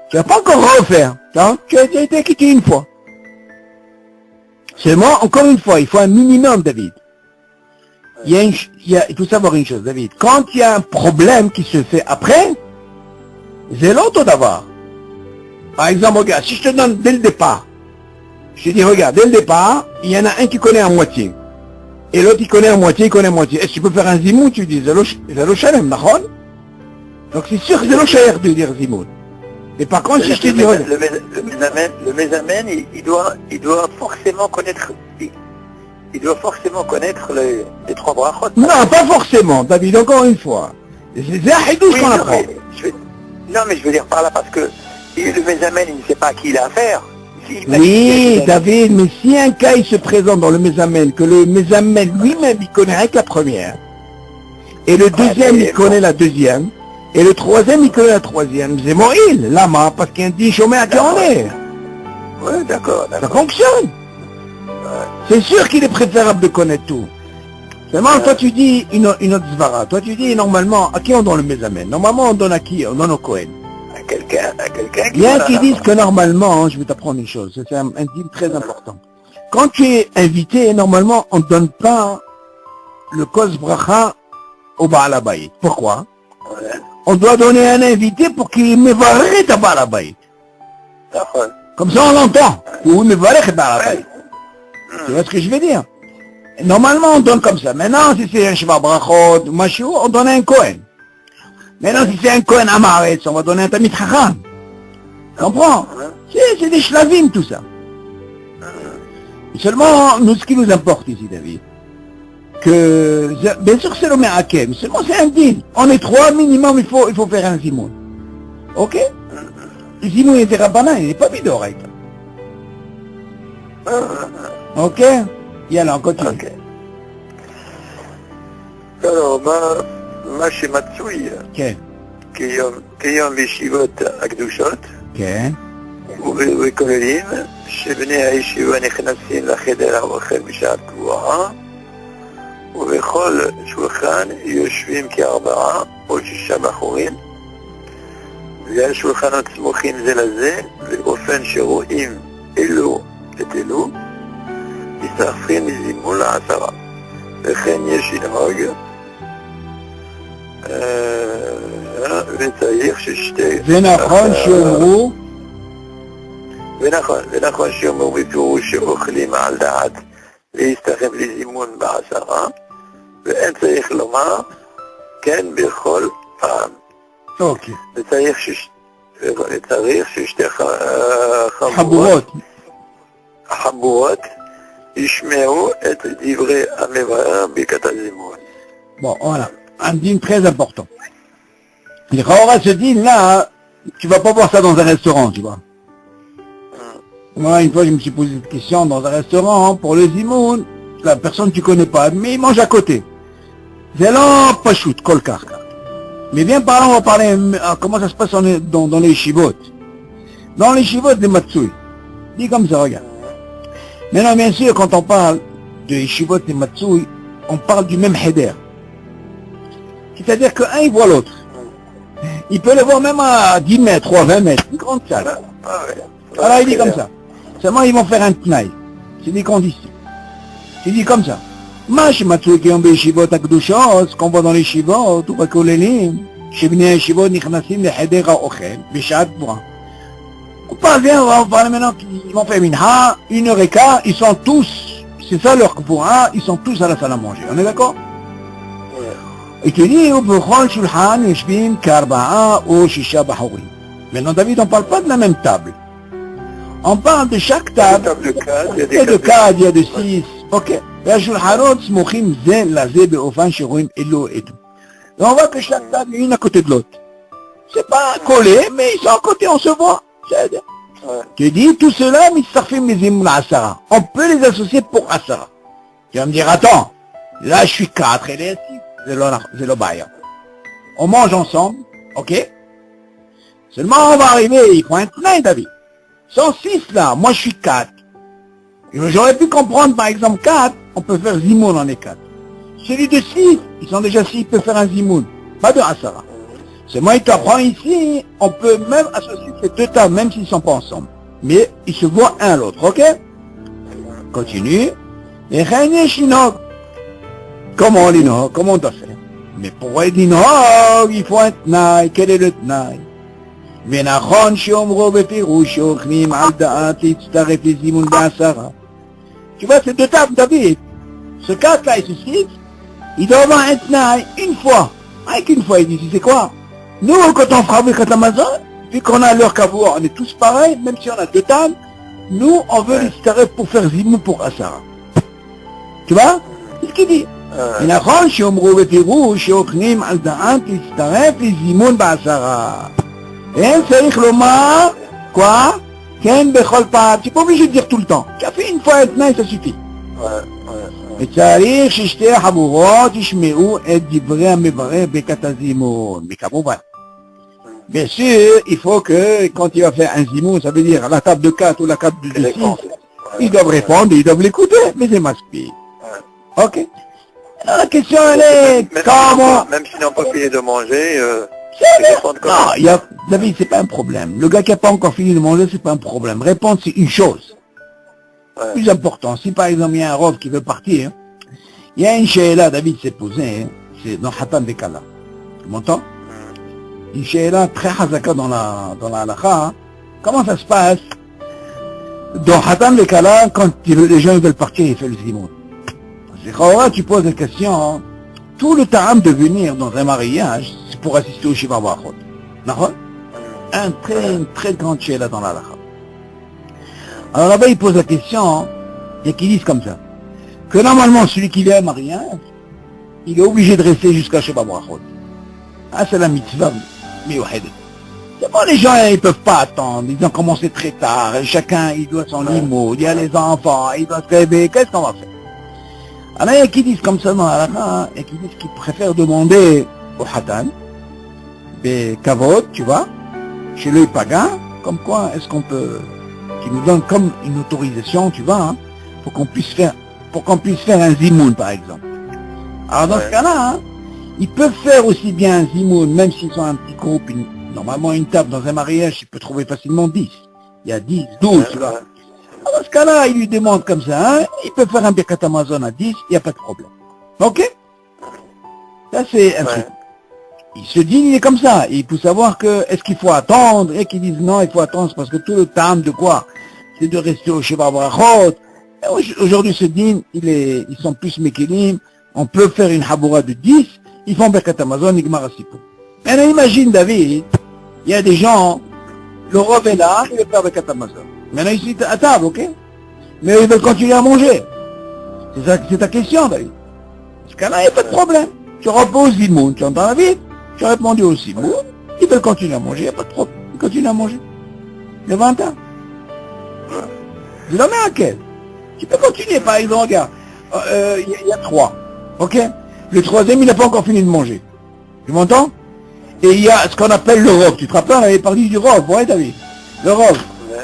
Tu ne vas pas encore refaire. Hein? Tu as été acquitté une fois. Seulement, encore une fois, il faut un minimum, David. Il faut savoir une chose, David. Quand il y a un problème qui se fait après, c'est l'autre d'avoir. Par exemple, regarde, si je te donne dès le départ, je te dis, regarde, dès le départ, il y en a un qui connaît à moitié. Et l'autre, il connaît à moitié, il connaît à moitié. Est-ce que tu peux faire un zimoun? Tu dis, Zalo Shalem, Nahon? Donc c'est sûr que c'est Zalo Shalem de dire zimoun. Et par contre, si je te dis, le mésamène, il doit forcément connaître, il doit forcément connaître les 3 brachot. Non, pas forcément, David, encore une fois. C'est un hidouche qu'on apprend. Non, mais je veux dire par là, parce que le mésamène, il ne sait pas à qui il a affaire. Oui, David, mais si un cas il se présente dans le mésamène, que le mésamène lui-même il connaît avec la première, et le deuxième il connaît la deuxième, et le troisième il connaît la troisième, c'est Moïl, lama, parce qu'il y a un dit chômeur à qui on est. Oui, d'accord. Ça fonctionne. Ouais. C'est sûr qu'il est préférable de connaître tout. Seulement, toi tu dis une autre zvara, toi tu dis normalement, à qui on donne le mésamène? Normalement on donne à qui? On donne au Kohen. À quelqu'un Il y a qui disent que normalement, je vais t'apprendre une chose, c'est un deal très important. Quand tu es invité, normalement, on ne donne pas le kos bracha au Baal Habayit. Pourquoi? On doit donner un invité pour qu'il mevarech ta Baal Habayit. Comme ça, on l'entend. Ou mevarech Baal Habayit. Tu vois ce que je veux dire? Normalement, on donne comme ça. Maintenant, si c'est un Sheva Brachot, Mashou, on donne un Kohen. Maintenant, si c'est un Kohen Amaretz, on va donner un Tamid Chacham. Comprends? C'est des shlavim, tout ça. Seulement, nous, ce qui nous importe ici, David, que, bien sûr, c'est le Me'akem, seulement c'est un din. On est 3 minimum, il faut faire un zimoun. Ok? Le zimoun est des rabbanan, il n'est pas bidorek. Ok? Yalla, on continue. Ok. Alors, מה שמצוי כיום בישיבות הקדושות וכוללים שבני הישיבה נכנסים לחדר האוכל בשעה קבועה ובכל שולחן יושבים כ4 או 6 בחורים ועל שולחנות סמוכים זה לזה באופן שרואים אלו את אלו מצטרפים מזימון ל10 וכן יש לנהוג וצריך ששתי... ונכון שיאמרו בפירוש שאוכלים על דעת להסתכם לזימון ב10 ואין צריך לומר כן בכל פעם. וצריך ששתי חבורות ישמעו את דברי המברר ברכת הזימון. Bon, voilà. Un dîme très important. Les Chaora se dit, là, tu vas pas voir ça dans un restaurant, tu vois. Moi, une fois, je me suis posé cette question dans un restaurant, pour le zimoun, la personne tu connais pas, mais il mange à côté. C'est là, pas shoot, kolkar. Mais viens par là, on va parler, comment ça se passe dans les shivot. Dans les shivot de Matsui. Dis comme ça, regarde. Maintenant, bien sûr, quand on parle de Yeshivot et Matsui, on parle du même Heder. C'est-à-dire qu'un, il voit l'autre. Il peut le voir même à 10 mètres ou à 20 mètres, une grande salle. Alors il dit comme ça. Seulement, ils vont faire un tnaï. C'est des conditions. Il dit comme ça. Mash Matsui qui ont des Yeshivot Akdushot, ce qu'on voit dans les Yeshivot, ou Bakolelim, Shebnei Yeshivot Nichnasim le Heder HaOchel, Bishat Boura. On va parler maintenant qu'ils vont faire minha, 1h15, ils sont tous, c'est ça leur Kvoura, ils sont tous à la salle à manger. On est d'accord? Et tu dis, maintenant David, on ne parle pas de la même table. On parle de chaque table. Il y a de 4, il y a de 6. Ok. Et on voit que chaque table est une à côté de l'autre. C'est pas collé, mais ils sont à côté, on se voit. Tu dis, tout cela, on peut les associer pour Asara. Tu vas me dire, attends, là je suis 4 et les 6, c'est le bail. On mange ensemble, ok? Seulement on va arriver, il faut un tnaï, David. Ils sont 6 là, moi je suis 4. J'aurais pu comprendre par exemple 4, on peut faire Zimoun, on est 4. Celui de 6, ils sont déjà 6, ils peuvent faire un Zimoun, pas de Asara. C'est moi qui t'apprends ici, on peut même associer ces deux tables, même s'ils ne sont pas ensemble. Mais ils se voient un à l'autre, ok? Continue. Et comment on l'inog? Comment on doit faire? Mais pour être l'inog, il faut un tnaï. Quel est le tnaï? Tu vois, ces deux tables, David, ce 4 là et ce 6, il doit avoir un tnaï une fois. Avec une fois, il dit, c'est quoi? Nous, quand on fabrique Amazon, vu qu'on a leur kavua, on est tous pareils, même si on a deux tables, nous, on veut les starer pour faire Zimoun pour Asara. Tu vois? C'est ce qu'il dit. ונכון שאומרו בפירוש שאוכלים על דעת להצטרף לזימון בעשרה. אין צריך לומר, quoi? כן בכל פעם. C'est pas obligé de dire tout le temps. Tu as fait une fois un תנאי, ça suffit. וצריך ששתי החבורות ישמעו את דברי המברר ברכת הזימון. וכמובן. Bien sûr, il faut que quand il va faire un zimoun, ça veut dire la table de 4 ou la table de 6, ils doivent répondre, ils doivent l'écouter, mais c'est masqué. Ok. Alors la question elle est, comment... Même s'ils n'ont pas fini de manger, non, David, c'est pas un problème. Le gars qui n'a pas encore fini de manger, c'est pas un problème. Répondre, c'est une chose. Plus important, si par exemple il y a un rov qui veut partir, il y a une sheila, David s'est posé, c'est dans Hatan Bekala. Tu m'entends? Une sheila très hazaka dans la halakha. Comment ça se passe? Dans Hatan Bekala, quand les gens veulent partir, ils font le zimoun. C'est tu poses la question, tout le ta'am de venir dans un mariage, c'est pour assister au Shiva Brachot. D'accord? Une très grande sheila dans la halakha. Alors là-bas, il pose la question, et qu'ils disent comme ça, que normalement, celui qui vient à un mariage, il est obligé de rester jusqu'à Shiva Brachot. Ah, c'est la mitzvah, mais c'est bon, les gens, ils peuvent pas attendre, ils ont commencé très tard, et chacun, il doit son limo, il y a les enfants, il doit se réveiller, qu'est-ce qu'on va faire? Alors, il y a qui disent comme ça dans la halakha, et qui disent qu'ils préfèrent demander au Hatan, des kavod, tu vois, chez le pagan, comme quoi, est-ce qu'on peut, qui nous donne comme une autorisation, tu vois, hein, pour qu'on puisse faire un zimoun, par exemple. Alors, dans ce cas-là, hein, ils peuvent faire aussi bien un zimoun, même s'ils sont un petit groupe, normalement, une table dans un mariage, il peut trouver facilement 10. Il y a 10, 12, tu vois. Alors, dans ce cas-là, il lui demande comme ça, hein, il peut faire un Birkat Amazon à 10, il n'y a pas de problème. Ok? Ça, c'est un truc. Il se dit, il est comme ça. Il peut savoir que, est-ce qu'il faut attendre? Et qu'ils disent non, il faut attendre, parce que tout le temps de quoi? C'est de rester au Shiva Brachot. Aujourd'hui, ce din, ils sont plus mékélim. On peut faire une haboura de 10. Ils font Birkat Amazon, Nigmar Asipo. Maintenant, imagine, David, il y a des gens, le rov est là, il veut faire Birkat Amazon. Maintenant, ils sont à table, ok? Mais ils veulent continuer à manger. C'est ta question, David. Dans ce cas-là, il n'y a pas de problème. Tu reposes Zimoun, tu entends la vie? Tu as répondu au Zimoun, ils veulent continuer à manger, il n'y a pas de problème. Ils continuent à manger. Le 20 ans. Je l'en mets à quel? Tu peux continuer, par exemple, regarde. Il y a 3, ok? Le troisième, il n'a pas encore fini de manger. Tu m'entends? Et il y a ce qu'on appelle le rov. Tu te rappelles, on avait parlé du rov, ouais, David? Le rov.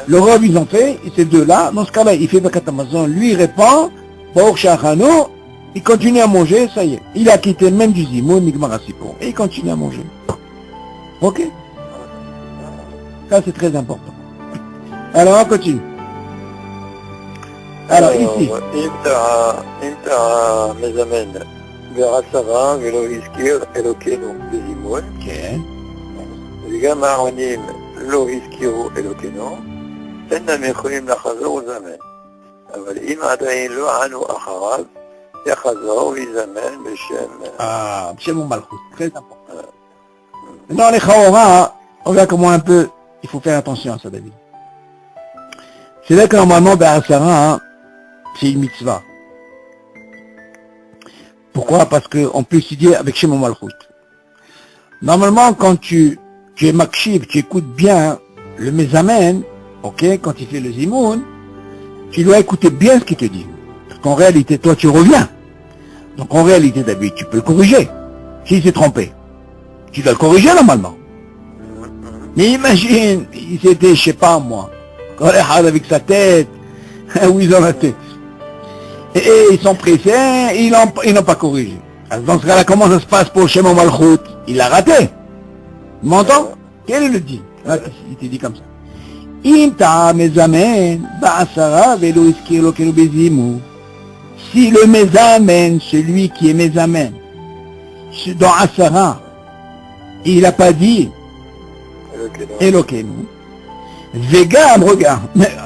Le Rav, ils ont fait, et ces deux-là, dans ce cas-là, il fait Birkat Hamazon, lui il répond, Baruch Shachano, il continue à manger, ça y est. Il a quitté même du Zimoun, Nigmar Asipo, et il continue à manger. Ok? Ça, c'est très important. Alors, on continue. Alors, ici. אם אתה מזמן בעשרה ולא הזכיר אלוקינו בזימון, כן. וגם האחרונים לא הזכירו אלוקינו, אינם יכולים לחזור ולזמן. אבל אם עדיין לא ענו אחריו, יחזור ויזמן בשם... בשם ומלכות, très important. Maintenant, les Chaora, on regarde comment un peu, il faut faire attention à ça, David. C'est là que normalement, Be'asara, c'est une mitzvah. Pourquoi? Parce qu'on peut étudier avec Shem Malchut. Normalement, quand tu es makshib, tu écoutes bien le mezamen, ok, quand il fait le zimoun, tu dois écouter bien ce qu'il te dit. Parce qu'en réalité, toi, tu reviens. Donc en réalité, David, tu peux le corriger. S'il s'est trompé, tu dois le corriger normalement. Mais imagine, il s'était, je sais pas moi, avec sa tête, où ils ont la tête. Et ils sont pressés, ils n'ont pas corrigé. Alors dans ce cas-là, comment ça se passe pour Shem Malchut? Il a raté. Tu m'entends? Quel est le dit? Il te dit comme ça. Si le mezamen, celui qui est mezamen, dans Asara, il n'a pas dit Elokenu. Vegam, regarde,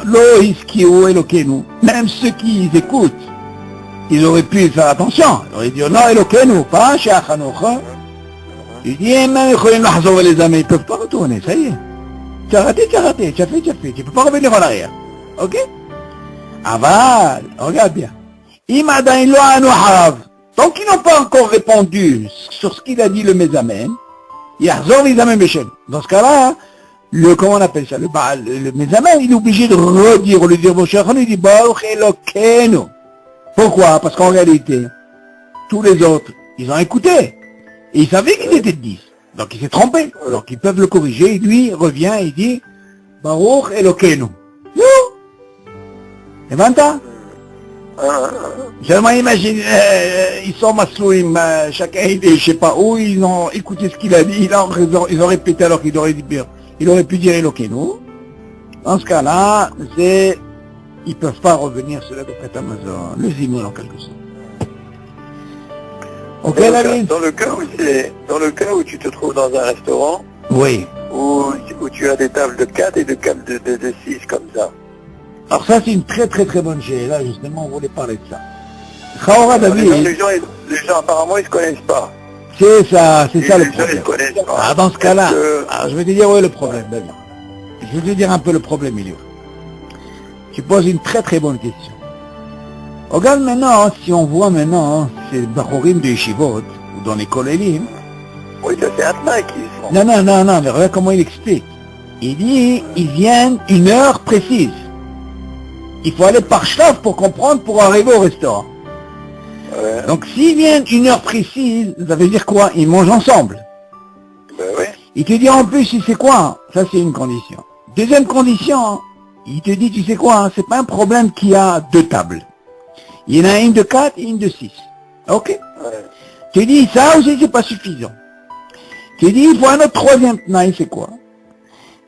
lo iskiru Elokenu, même ceux qui écoutent, ils auraient pu faire attention. Ils auraient dit non, Elokenu, pas Shachanocha. Il dit, même les amis, ils ne peuvent pas retourner, ça y est. Tu as raté, tu as fait, tu ne peux pas revenir en arrière. Ok? Aval, regarde bien. Tant qu'ils n'ont pas encore répondu sur ce qu'il a dit le Mezamen, Yahzor les Amen Beshem. Dans ce cas-là, comment on appelle ça? Le Mezamen, il est obligé de redire, le dire, il dit, Baruch Elokenu. Pourquoi? Parce qu'en réalité, tous les autres, ils ont écouté. Et ils savaient qu'ils étaient 10. Donc il s'est trompé. Donc ils peuvent le corriger. Et lui revient et dit, Baruch Elokenu. Non. Et maintenant, seulement imagine, ils sont maslouim, chacun idée, je sais pas où, ils ont écouté ce qu'il a dit, ils ont répété alors qu'il aurait pu dire Elokenu. Dans ce cas-là, ils peuvent pas revenir sur la Birkat Hamazon, le zimoun en quelque sorte. Ok, David? Dans le cas où tu te trouves dans un restaurant, oui, où tu as des tables de 4 et de 6 comme ça. Alors ça, c'est une très très très bonne chose. Là, justement, on voulait parler de ça. Chaora, David. Les gens, apparemment, ils ne se connaissent pas. C'est ça le les gens, problème. ils se connaissent pas. Ah, dans ce cas-là, je vais te dire où est le problème, David. Je vais te dire un peu le problème, il y a. Tu poses une très très bonne question. Regarde maintenant, si on voit maintenant, ces bachorim de Yeshivot, ou dans les kolélim. Oui, ça c'est Atma qui font. Non, mais regarde comment il explique. Il dit, ils viennent une heure précise. Il faut aller par chlaf pour comprendre, pour arriver au restaurant. Ouais. Donc s'ils viennent une heure précise, ça veut dire quoi? Ils mangent ensemble. Ben oui. Il te dit en plus, tu sais quoi? Ça c'est une condition. Deuxième condition, il te dit, tu sais quoi? C'est pas un problème qu'il y a deux tables. Il y en a une de 4 et une de 6. Ok? Ouais. Tu dis, ça aussi c'est pas suffisant. Tu dis, il faut un autre troisième tnaï, c'est quoi?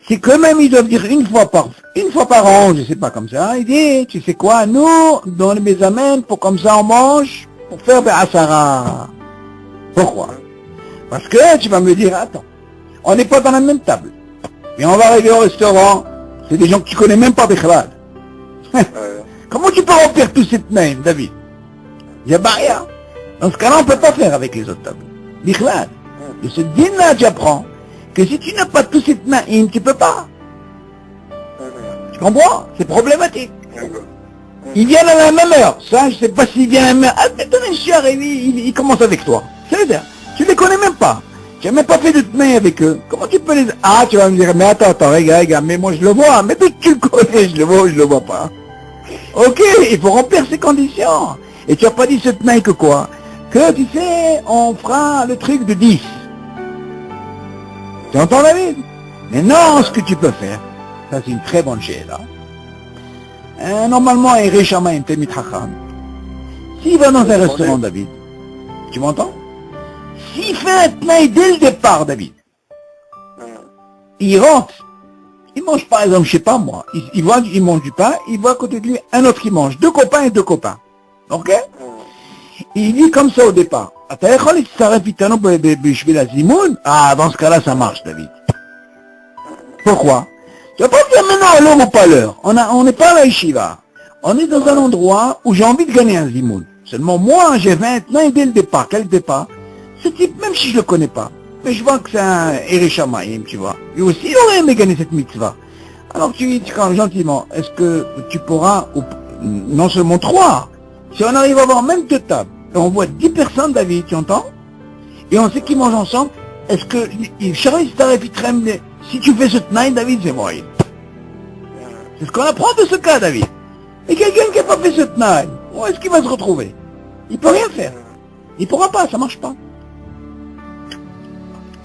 C'est que même ils doivent dire une fois par an, je sais pas comme ça, il dit, tu sais quoi, nous, dans les Mezamen, pour comme ça on mange, pour faire Be'asara. Pourquoi? Parce que tu vas me dire, attends, on n'est pas dans la même table. Et on va arriver au restaurant, c'est des gens que tu connais même pas Bichlal. Comment tu peux remplir tous ces tnaïm, David? Il y a barrière. Dans ce cas-là, on peut pas faire avec les autres tables. Bichlal. De ce din-là, tu apprends que si tu n'as pas tous ces tnaïm, tu peux pas. Tu comprends? C'est problématique. Ils viennent à la même heure. Ça, je sais pas s'ils viennent à la même heure. Ah, mais ton cher, il commence avec toi. C'est-à-dire, tu les connais même pas. Tu n'as même pas fait de tnaïm avec eux. Comment tu peux les... Ah, tu vas me dire, mais attends, regarde, mais moi je le vois. Mais tu le connais, je le vois ou je le vois pas. Ok, il faut remplir ces conditions. Et tu n'as pas dit ce tnaïm que quoi? Que, tu sais, on fera le truc de 10. Tu entends, David? Mais non, ce que tu peux faire, Ça, c'est une très bonne chéla. Normalement, un Réchamaïm, Temit Chacham, s'il va dans un restaurant, David, tu m'entends? S'il fait un tnaï dès le départ, David, il rentre, il mange par exemple, je sais pas moi, il mange du pain, il voit à côté de lui un autre qui mange, deux copains et deux copains. Ok? Il dit comme ça au départ. Ah, dans ce cas-là, ça marche, David. Pourquoi? Tu vas pas dire maintenant à l'heure ou pas l'heure. On n'est pas à la yeshiva. On est dans un endroit où j'ai envie de gagner un zimoun. Seulement moi, j'ai 20 ans et dès le départ. Quel départ? Ce type, même si je le connais pas, mais je vois que c'est un Ereshamaïm, tu vois. Lui aussi, il aurait aimé gagner cette mitzvah. Alors tu dis quand gentiment, est-ce que tu pourras, ou, non seulement 3, si on arrive à avoir même 2 tables, et on voit 10 personnes, David, tu entends? Et on sait qu'ils mangent ensemble, est-ce que, si tu fais ce tnaï, David, c'est moyen. C'est ce qu'on apprend de ce cas, David. Et quelqu'un qui n'a pas fait ce tnaï, où est-ce qu'il va se retrouver? Il peut rien faire. Il pourra pas, ça marche pas.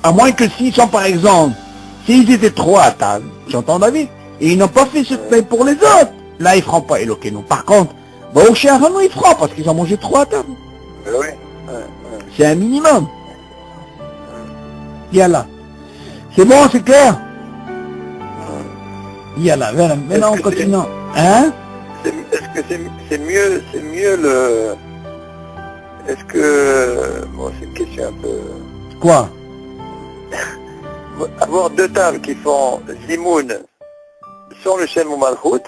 À moins que s'ils sont, par exemple, s'ils étaient 3 à table, tu entends, David, et ils n'ont pas fait ce tnaï pour les autres, là, ils ne feront pas Elokeinu. Par contre, au chien, ils feront, parce qu'ils ont mangé 3 à table. Oui. C'est un minimum. Yallah. C'est bon, c'est clair? Yallah, maintenant on continue. Hein? Est-ce que c'est mieux le... Est-ce que... Bon, c'est une question un peu... Quoi? Avoir 2 tables qui font Zimoun sans le Shem ou Malchut.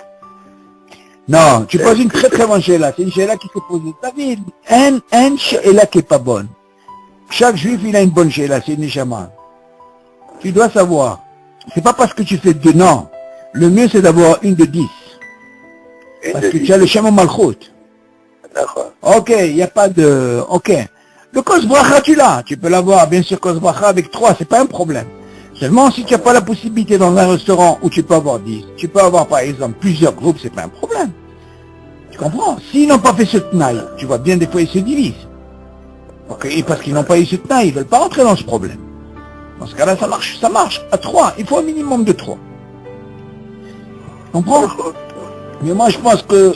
Non, tu poses une très très bonne chéla. C'est une chéla qui se pose. David, un chéla qui est pas bonne. Chaque juif, il a une bonne chéla, c'est une neshama. Tu dois savoir, c'est pas parce que tu fais 2 non. Le mieux, c'est d'avoir une de 10. Parce que tu as le Shem ou Malchut. D'accord. Ok, il n'y a pas de... Ok. Le Kos Bracha, tu l'as. Tu peux l'avoir, bien sûr, Kos Bracha avec 3, c'est pas un problème. Seulement, si tu n'as pas la possibilité dans un restaurant où tu peux avoir 10, tu peux avoir, par exemple, plusieurs groupes, c'est pas un problème. Tu comprends? S'ils n'ont pas fait ce tnaï, tu vois bien, des fois, ils se divisent. Ok, et parce qu'ils n'ont pas eu ce tnaï, ils veulent pas rentrer dans ce problème. Dans ce cas-là, ça marche. À 3, il faut un minimum de 3. Tu comprends? Mais moi, je pense que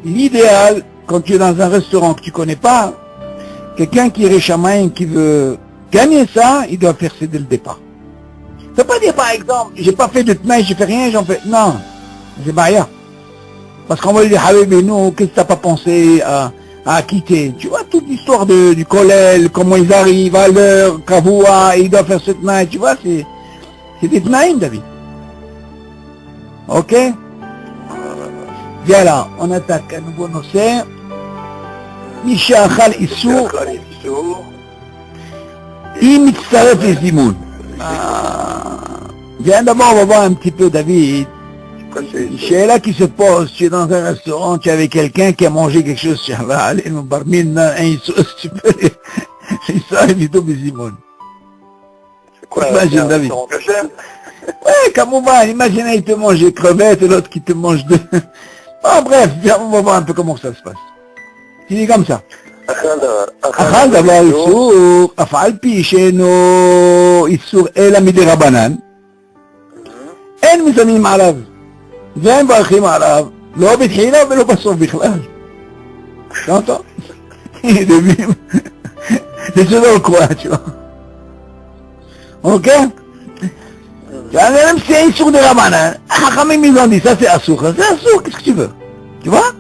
l'idéal, quand tu es dans un restaurant que tu connais pas, quelqu'un qui est réchamaïn, qui veut gagner ça, il doit faire ça dès le départ. Ça veut pas dire, par exemple, j'ai pas fait de tnaï, j'ai fait rien, j'en fais... Non, c'est barrière. Parce qu'on va lui dire, Habibi, nous, qu'est-ce que t'as pas pensé à quitter? Tu vois, toute l'histoire du collège, comment ils arrivent à l'heure, Kavoua, ils doivent faire ce tnaï, tu vois, c'est des tnaïm, David. Ok? Viens là, on attaque un nouveau nocé. Misha Achal Issur. Im Tzaref les Zimoun. Viens d'abord, on va voir un petit peu, David. Sheila qui se pose, tu es dans un restaurant, tu es avec quelqu'un qui a mangé quelque chose, tu vas aller, mon barmine, un Issur, tu peux les... Issur et Vito Bezimoun. C'est quoi, imagine, David. Ouais, comme on va, imagine, il te mange des crevettes et l'autre qui te mange de... Bon, bref, on va voir un peu comment ça se passe. Tu dis comme ça. Achal davar Issur, afal pi she'eno Issur ela midei Rabbanan, אין מסיימים עליו, ואין מברכים עליו, לא בתחילה ולא בסוף בכלל. t'entends? C'est ce dans le coin, tu vois. Ok? Même si c'est Issur de Rabbanan, Chachamim ils ont dit, ça c'est Assour, qu'est-ce que tu veux? Tu vois?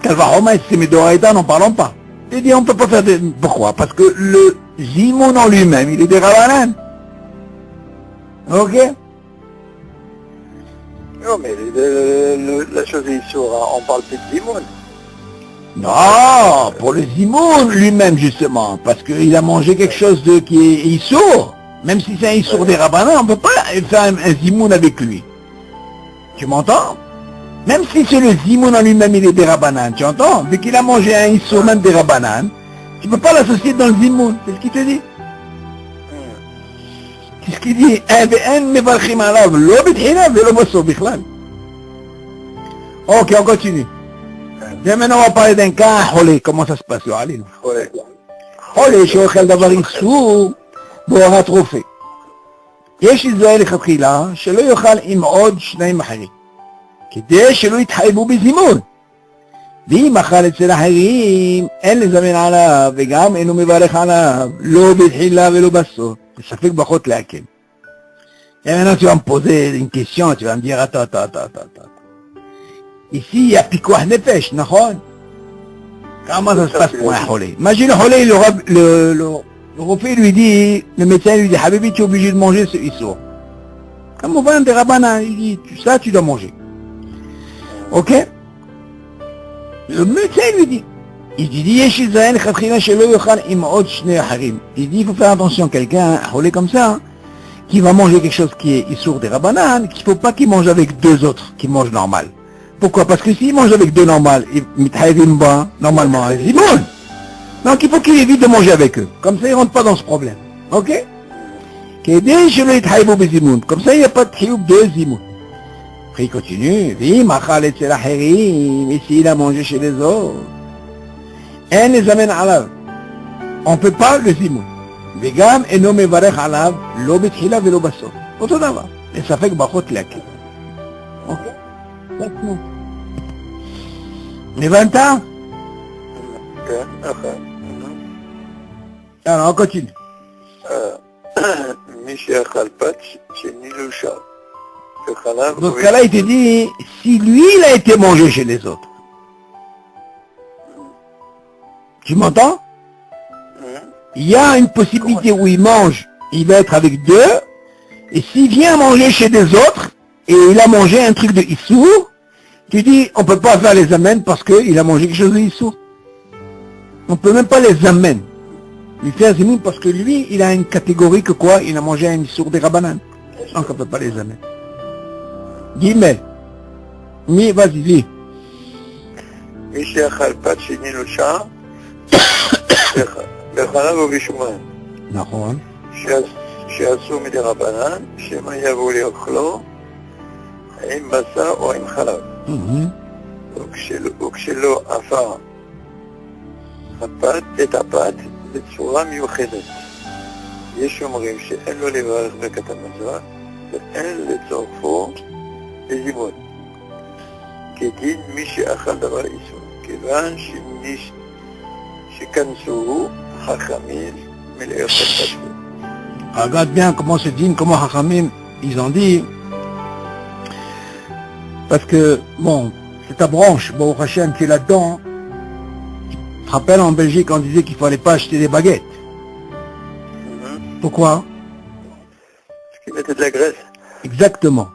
Calvaroma, c'est Midoraïta, n'en parlons pas. Je dis, on peut pas faire de... Pourquoi? Parce que le Zimoun en lui-même, il est des Rabbanan. Ok? Non, mais la chose est Issur, on parle plus de Zimoun. Non, pour le Zimoun lui-même, justement, parce qu'il a mangé quelque chose qui est Issur. Même si c'est un Issur des Rabbanan, on peut pas faire un Zimoun avec lui. Tu m'entends? Même si c'est le Zimoun en lui-même, il est des Rabbanan, tu entends? Dès qu'il a mangé un Issur même des Rabbanan, tu peux pas l'associer dans le Zimoun, c'est ce qu'il te dit. Qu'est-ce qu'il dit? Ok, on continue. Bien, maintenant on va parler d'un cas, Holé, comment ça se passe, là, allez. Holé, Shochel Davar Issur, Bohara Trophée. יש להיזהר לכתחילה שלא יאכל עם עוד שניים אחרים, כדי שלא יתחייבו בזימון. ואם אכל אצל אחרים, אין לזמן עליו, וגם אינו מברך עליו, לא בתחילה ולא בסוף. זה ספק ברכות להקל. Et maintenant tu vas me poser une question, tu vas me dire, attends. Ici, il y a picouah nefesh, נכון? Comment ça se passe pour un xolé? Imagine le xolé, le rofé lui dit, le médecin lui dit, Habibi, tu es obligé de manger ce issour. Comme on va des rabbana, il dit, ça tu dois manger. Ok? Le médecin lui dit, il dit, il dit, il faut faire attention, quelqu'un, un xolé comme ça, qui va manger quelque chose qui est issour des rabbanan, qu'il ne faut pas qu'il mange avec deux autres qui mangent normal. Pourquoi? Parce que s'il mange avec deux normales, normalement, ils mangent. Donc il faut qu'il évite de manger avec eux. Comme ça, il ne rentre pas dans ce problème. Ok? Comme ça, il n'y a pas de trioub de zimoun. Après, il continue. Et s'il a mangé chez les autres, on ne peut pas le zimoun. וגם אינו מברך עליו לא בתחילה ולא בסוף. אותו דבר. לספק ברכות להקל. אוקיי? בעצמו. הבנת? כן, נכון. Alors, on continue. מי שאכל פת שני לא שם. וחלב... Dans ce cas-là, il te dit, si lui, il a été mangé chez les autres. Tu m'entends? Il y a une possibilité où il mange, il va être avec deux, et s'il vient manger chez des autres, et il a mangé un truc de Issour, tu dis, on ne peut pas faire les amènes parce qu'il a mangé quelque chose de Issour. On ne peut même pas les amènes. Lui faire zimoun parce que lui, il a une catégorie que quoi, il a mangé un Issour des Rabbanan. Donc on ne peut pas les amènes. Guillemets. Vas-y, dis. מי שאכל פת שני לא שם, בחלב או בשומן. נכון. שעשו מדי רבנן, שמא יבואו לאכלו עם בשר או עם חלב. וכשלא עפה את הפת בצורה מיוחדת. יש אומרים שאין לו לברך ברכת המזון ואין לצורפו לזימון. כדין מי שאכל דבר איסור, כיוון שכנסוהו חכמים מלאכול פת. Regarde bien comment se dit, comment Hachamim, ils ont dit, parce que, bon, c'est ta branche, bon, Hachem, tu es là-dedans. Tu te rappelles, en Belgique, on disait qu'il ne fallait pas acheter des baguettes. Pourquoi? Parce qu'ils mettaient de la graisse. Exactement.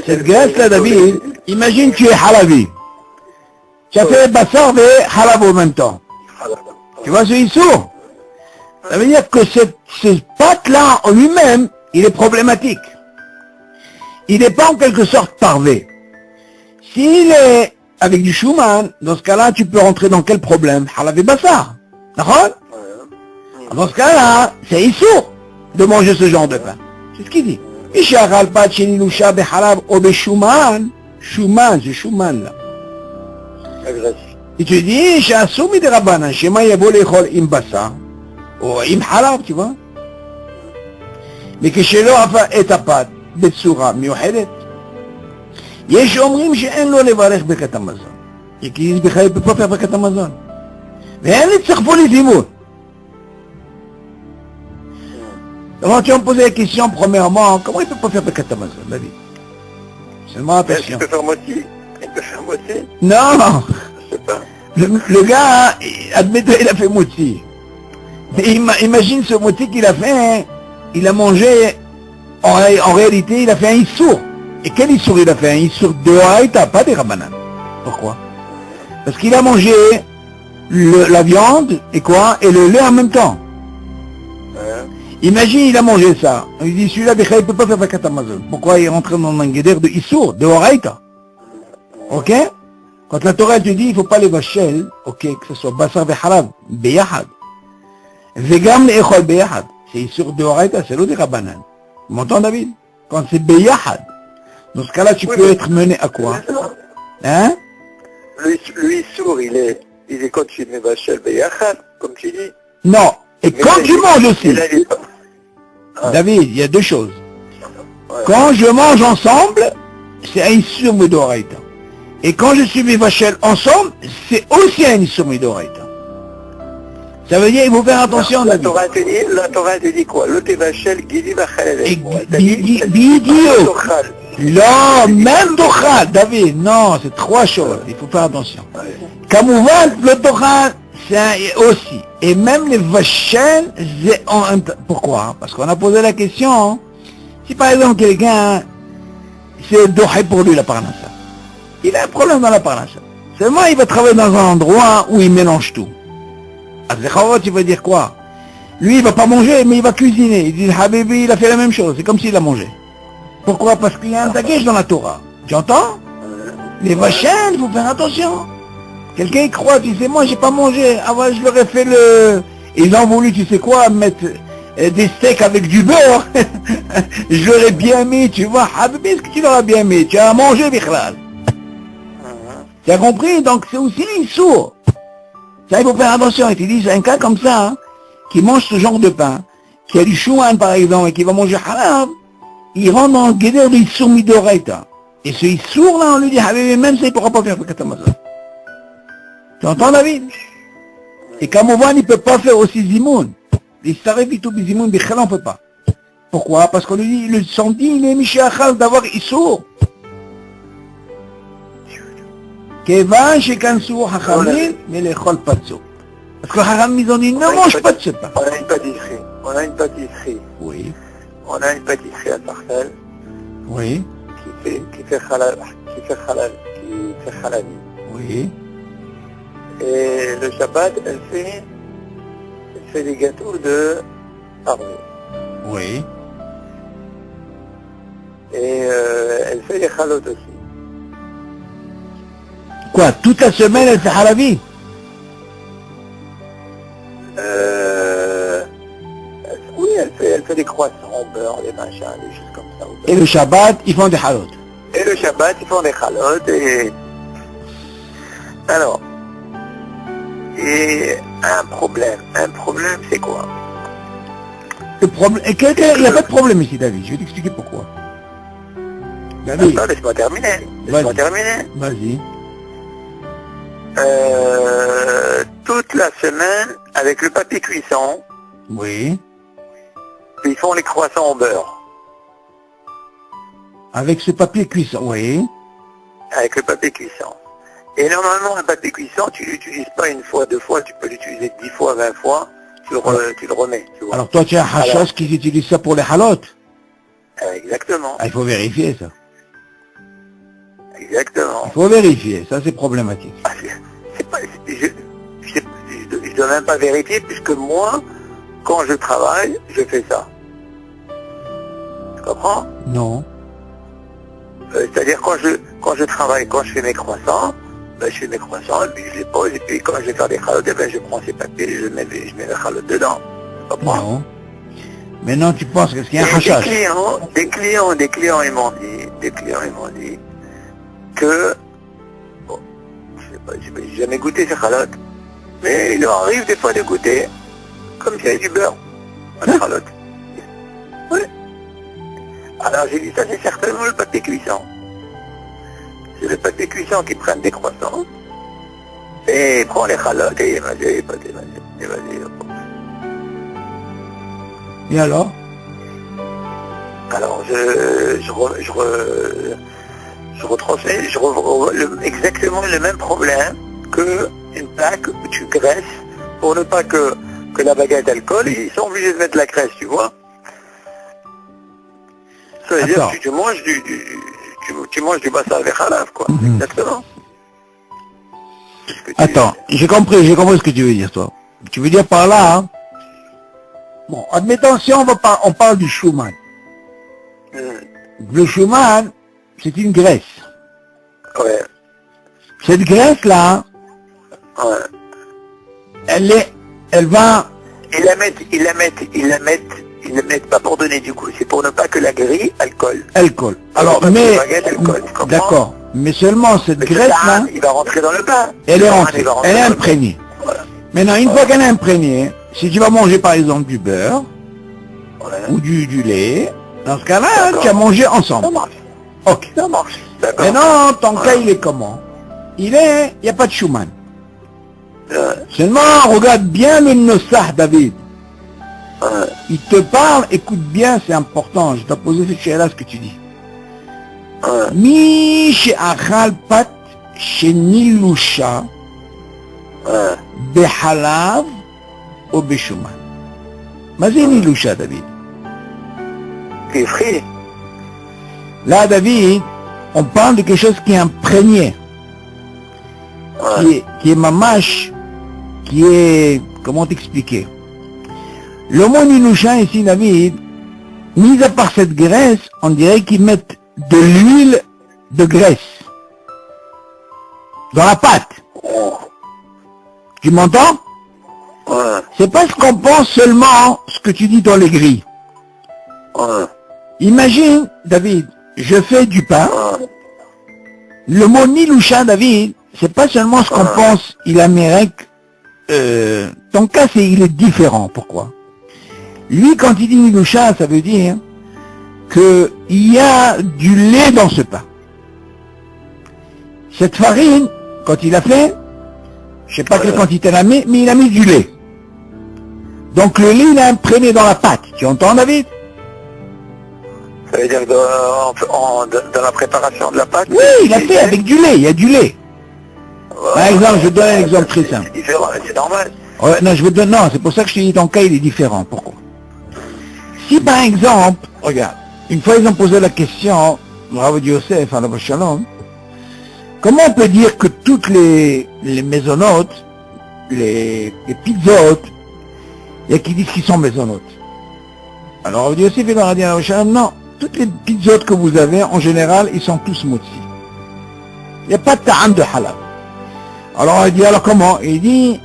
Cette graisse-là, David, imagine tu es halavi. Tu as fait bassar et halab en même temps. Tu vois ce issou? Ça veut dire que ce pâte-là, en lui-même, il est problématique. Il n'est pas en quelque sorte parvé. S'il est avec du chouman, dans ce cas-là, tu peux rentrer dans quel problème? Halab et bassar. D'accord? Dans ce cas-là, c'est issou de manger ce genre de pain. C'est ce qu'il dit. Ishachal pat shenilusha behalab ou beshuman. Chouman, c'est chouman là. La graisse. Et tu dis, שעשו מדי רבנן, שמה יבוא לאכול עם בשר, או עם חלב, tu vois? וכשלא עפה את הפת בצורה מיוחדת, יש אומרים שאין לו לברך ברכת המזון. כי בכלל il peut pas faire ברכת המזון. ואין לצרפו לזימון. Alors tu vas me poser la question, premièrement, comment il peut pas faire ברכת המזון, David? Seulement attention. Il peut faire moitié. Il peut faire moitié. Non. Je sais pas. Le gars, admettons, il a fait moti. Imagine ce moti qu'il a fait, il a mangé, en réalité, il a fait un issour. Et quel issour il a fait? Un issour de haïta, pas des rabanan. Pourquoi? Parce qu'il a mangé la viande, et quoi? Et le lait en même temps. Imagine, il a mangé ça. Il dit, celui-là, il ne peut pas faire Birkat Hamazon. Pourquoi il est rentré dans un guédère de issour, de haïta? Ok? Quand la Torah te dit, il ne faut pas les vachel, ok, que ce soit basar et halab, beyahad. Vegam le echol beyahad. C'est sur de oraita, c'est l'eau des rabanan. Tu m'entends, David? Quand c'est beyahad, dans ce cas-là, tu peux être mené à quoi? Hein? Lui, sourd, il est quand tu mets vachel beyahad, comme tu dis. Non. Et quand tu manges aussi. David, David, il y a deux choses. Quand je mange ensemble, c'est un Issur Midoraita. Et quand je suis Mivachel ensemble, c'est aussi un Issur Midoraita. Ça veut dire qu'il faut faire attention. La Torah te dit quoi? Le Tevachel, Gidi Vachel. Bidio. Non, même Tochal, David, non, c'est trois choses, il faut faire attention. Kamouvan, le Tochal, c'est aussi. Et même les Vachel, pourquoi? Parce qu'on a posé la question, si par exemple quelqu'un, c'est Dohé pour lui la parnassa, il a un problème dans la parnassa. Seulement il va travailler dans un endroit où il mélange tout. Alors tu vas dire quoi? Lui il va pas manger, mais il va cuisiner. Il dit, Habibi, il a fait la même chose, c'est comme s'il a mangé. Pourquoi? Parce qu'il y a un dagesh dans la Torah. Tu entends? Les vachins, il faut faire attention. Quelqu'un il croit, tu sais, moi j'ai pas mangé. Ah ouais, je leur ai fait le... Ils ont voulu, tu sais quoi, mettre des steaks avec du beurre. Je leur ai bien mis, tu vois. Habibi, est-ce que tu leur as bien mis? Tu as mangé, Bichlal. Tu as compris? Donc c'est aussi un sourd. Ça, il faut faire attention. Et tu dis, c'est un cas comme ça, hein, qui mange ce genre de pain, qui a du chouan par exemple, et qui va manger halal, il rentre dans le guédère du Issour Midoraita. Et ce Issour là, on lui dit, Habibi, même ça, il ne pourra pas faire le Katamazon. Tu entends, David? Et Kamouvan, il ne peut pas faire aussi Zimoun. Il s'arrête du tout, Zimoun, Bichala, on ne peut pas. Pourquoi? Parce qu'on lui dit, le senti, il est Miché Achal d'avoir Issour. Kevan, Shekansou, Hachamim, mais les Chol Patsou. Parce que Hachamim, ils ont dit, ne mange pas de ce pain. On a une pâtisserie. Oui. On a une pâtisserie à Sarcelles. Oui. Qui fait halal. Oui. Et le Shabbat, elle fait des gâteaux de armée. Oui. Et elle fait des chalotes aussi. Quoi, toute la semaine, elle fait halavi? Oui, elle fait des croissants, beurre, des machins, des choses comme ça. Et le Shabbat, ils font des halot. Et le Shabbat, ils font des chalotes et... Alors, et un problème c'est quoi? Le problème, il n'y a pas de problème ici, David, je vais t'expliquer pourquoi. David. Attends, laisse-moi terminer. Vas-y. Toute la semaine, avec le papier cuisson, Oui. ils font les croissants au beurre. Avec ce papier cuisson, oui. Avec le papier cuisson. Et normalement, un papier cuisson, tu l'utilises pas une fois, deux fois, tu peux l'utiliser 10 fois, 20 fois, tu le remets, tu vois. Alors toi, tu as un hachas qui utilise ça pour les halot. Exactement. Ah, il faut vérifier ça. Exactement. Il faut vérifier, ça c'est problématique. Ah, je dois même pas vérifier, puisque moi, quand je travaille, je fais ça. Tu comprends? Non. C'est-à-dire quand je travaille, quand je fais mes croissants, ben, je fais mes croissants, et puis je les pose, et puis quand je vais faire des chalotes, ben, je prends ces papiers, je mets les chalotes dedans. Tu comprends? Non. Maintenant tu penses qu'il y a un Et hachas. des clients, ils m'ont dit que, bon, je sais pas, j'ai jamais goûté ces chalotes, mais il leur arrive des fois de goûter, comme s'il y avait du beurre, en chalote. Oui. Alors j'ai dit, ça c'est certainement le papier cuisson. C'est le papier cuisson qui prennent des croissants, et prend les chalotes, et vas-y. Et alors? Alors je retransmets exactement le même problème que une plaque où tu graisses pour ne pas que la baguette elle colle, ils sont obligés de mettre la graisse, tu vois. Ça veut dire que tu manges du bassin avec halaf, quoi. Exactement. Attends, j'ai compris ce que tu veux dire, toi. Tu veux dire par là, hein? Bon, admettons, si on parle du Schumann. Le Schumann, c'est une graisse. Ouais. Cette graisse-là, Ouais. elle va... Ils la mettent pas pour donner du goût, c'est pour ne pas que la grille, elle colle. Elle colle. Alors, La mais... baguette, elle colle, tu comprends? D'accord. Mais seulement cette graisse-là, il va rentrer dans le pain. elle est rentrée. Elle est imprégnée. Voilà. Maintenant, une fois qu'elle est imprégnée, si tu vas manger par exemple du beurre, Ouais. ou du lait, Dans ce cas-là, D'accord. tu as mangé Ça ensemble. marche. Ok. Ça marche. D'accord. Maintenant, ton cas, il est comment? Il n'y a pas de Schumann. Seulement, regarde bien le Nosah, David. Il te parle, écoute bien, c'est important. Je dois poser ce que tu dis. Mi she'achal pat shenilusha behalav ou beshuman. Mais c'est nilusha, David. Qui est frit. Là, David, on parle de quelque chose qui est imprégné, qui est mamash, qui est, comment t'expliquer? Le mot nilusha ici, David, mis à part cette graisse, on dirait qu'ils mettent de l'huile de graisse dans la pâte. Tu m'entends? C'est pas ce qu'on pense seulement, ce que tu dis dans les grilles. Imagine, David, je fais du pain. Le mot nilusha, David, c'est pas seulement ce qu'on pense, il amérique. Ton cas, il est différent. Pourquoi? Lui, quand il dit nilusha, ça veut dire qu'il y a du lait dans ce pain. Cette farine, quand il a fait, je sais pas quelle quantité il a mis, mais il a mis du lait. Donc le lait, il est imprégné dans la pâte. Tu entends, David? Ça veut dire que dans la préparation de la pâte. Oui, il a fait avec du lait, il y a du lait. Par exemple, je donne un exemple très simple. C'est différent, c'est normal. Ouais, non, non, c'est pour ça que je te dis ton cas, il est différent. Pourquoi? Si par exemple, regarde, une fois ils ont posé la question, Rav Yosef, à la Shalom, comment on peut dire que toutes les maisonnotes, les pizzotes, il y a qui disent qu'ils sont maisonnotes. Alors Rav Yosef, il leur a dit à la Shalom, non, toutes les pizzotes que vous avez, en général, ils sont tous motzi. Il n'y a pas de ta'am de halab. Alors il dit, alors comment? Il dit,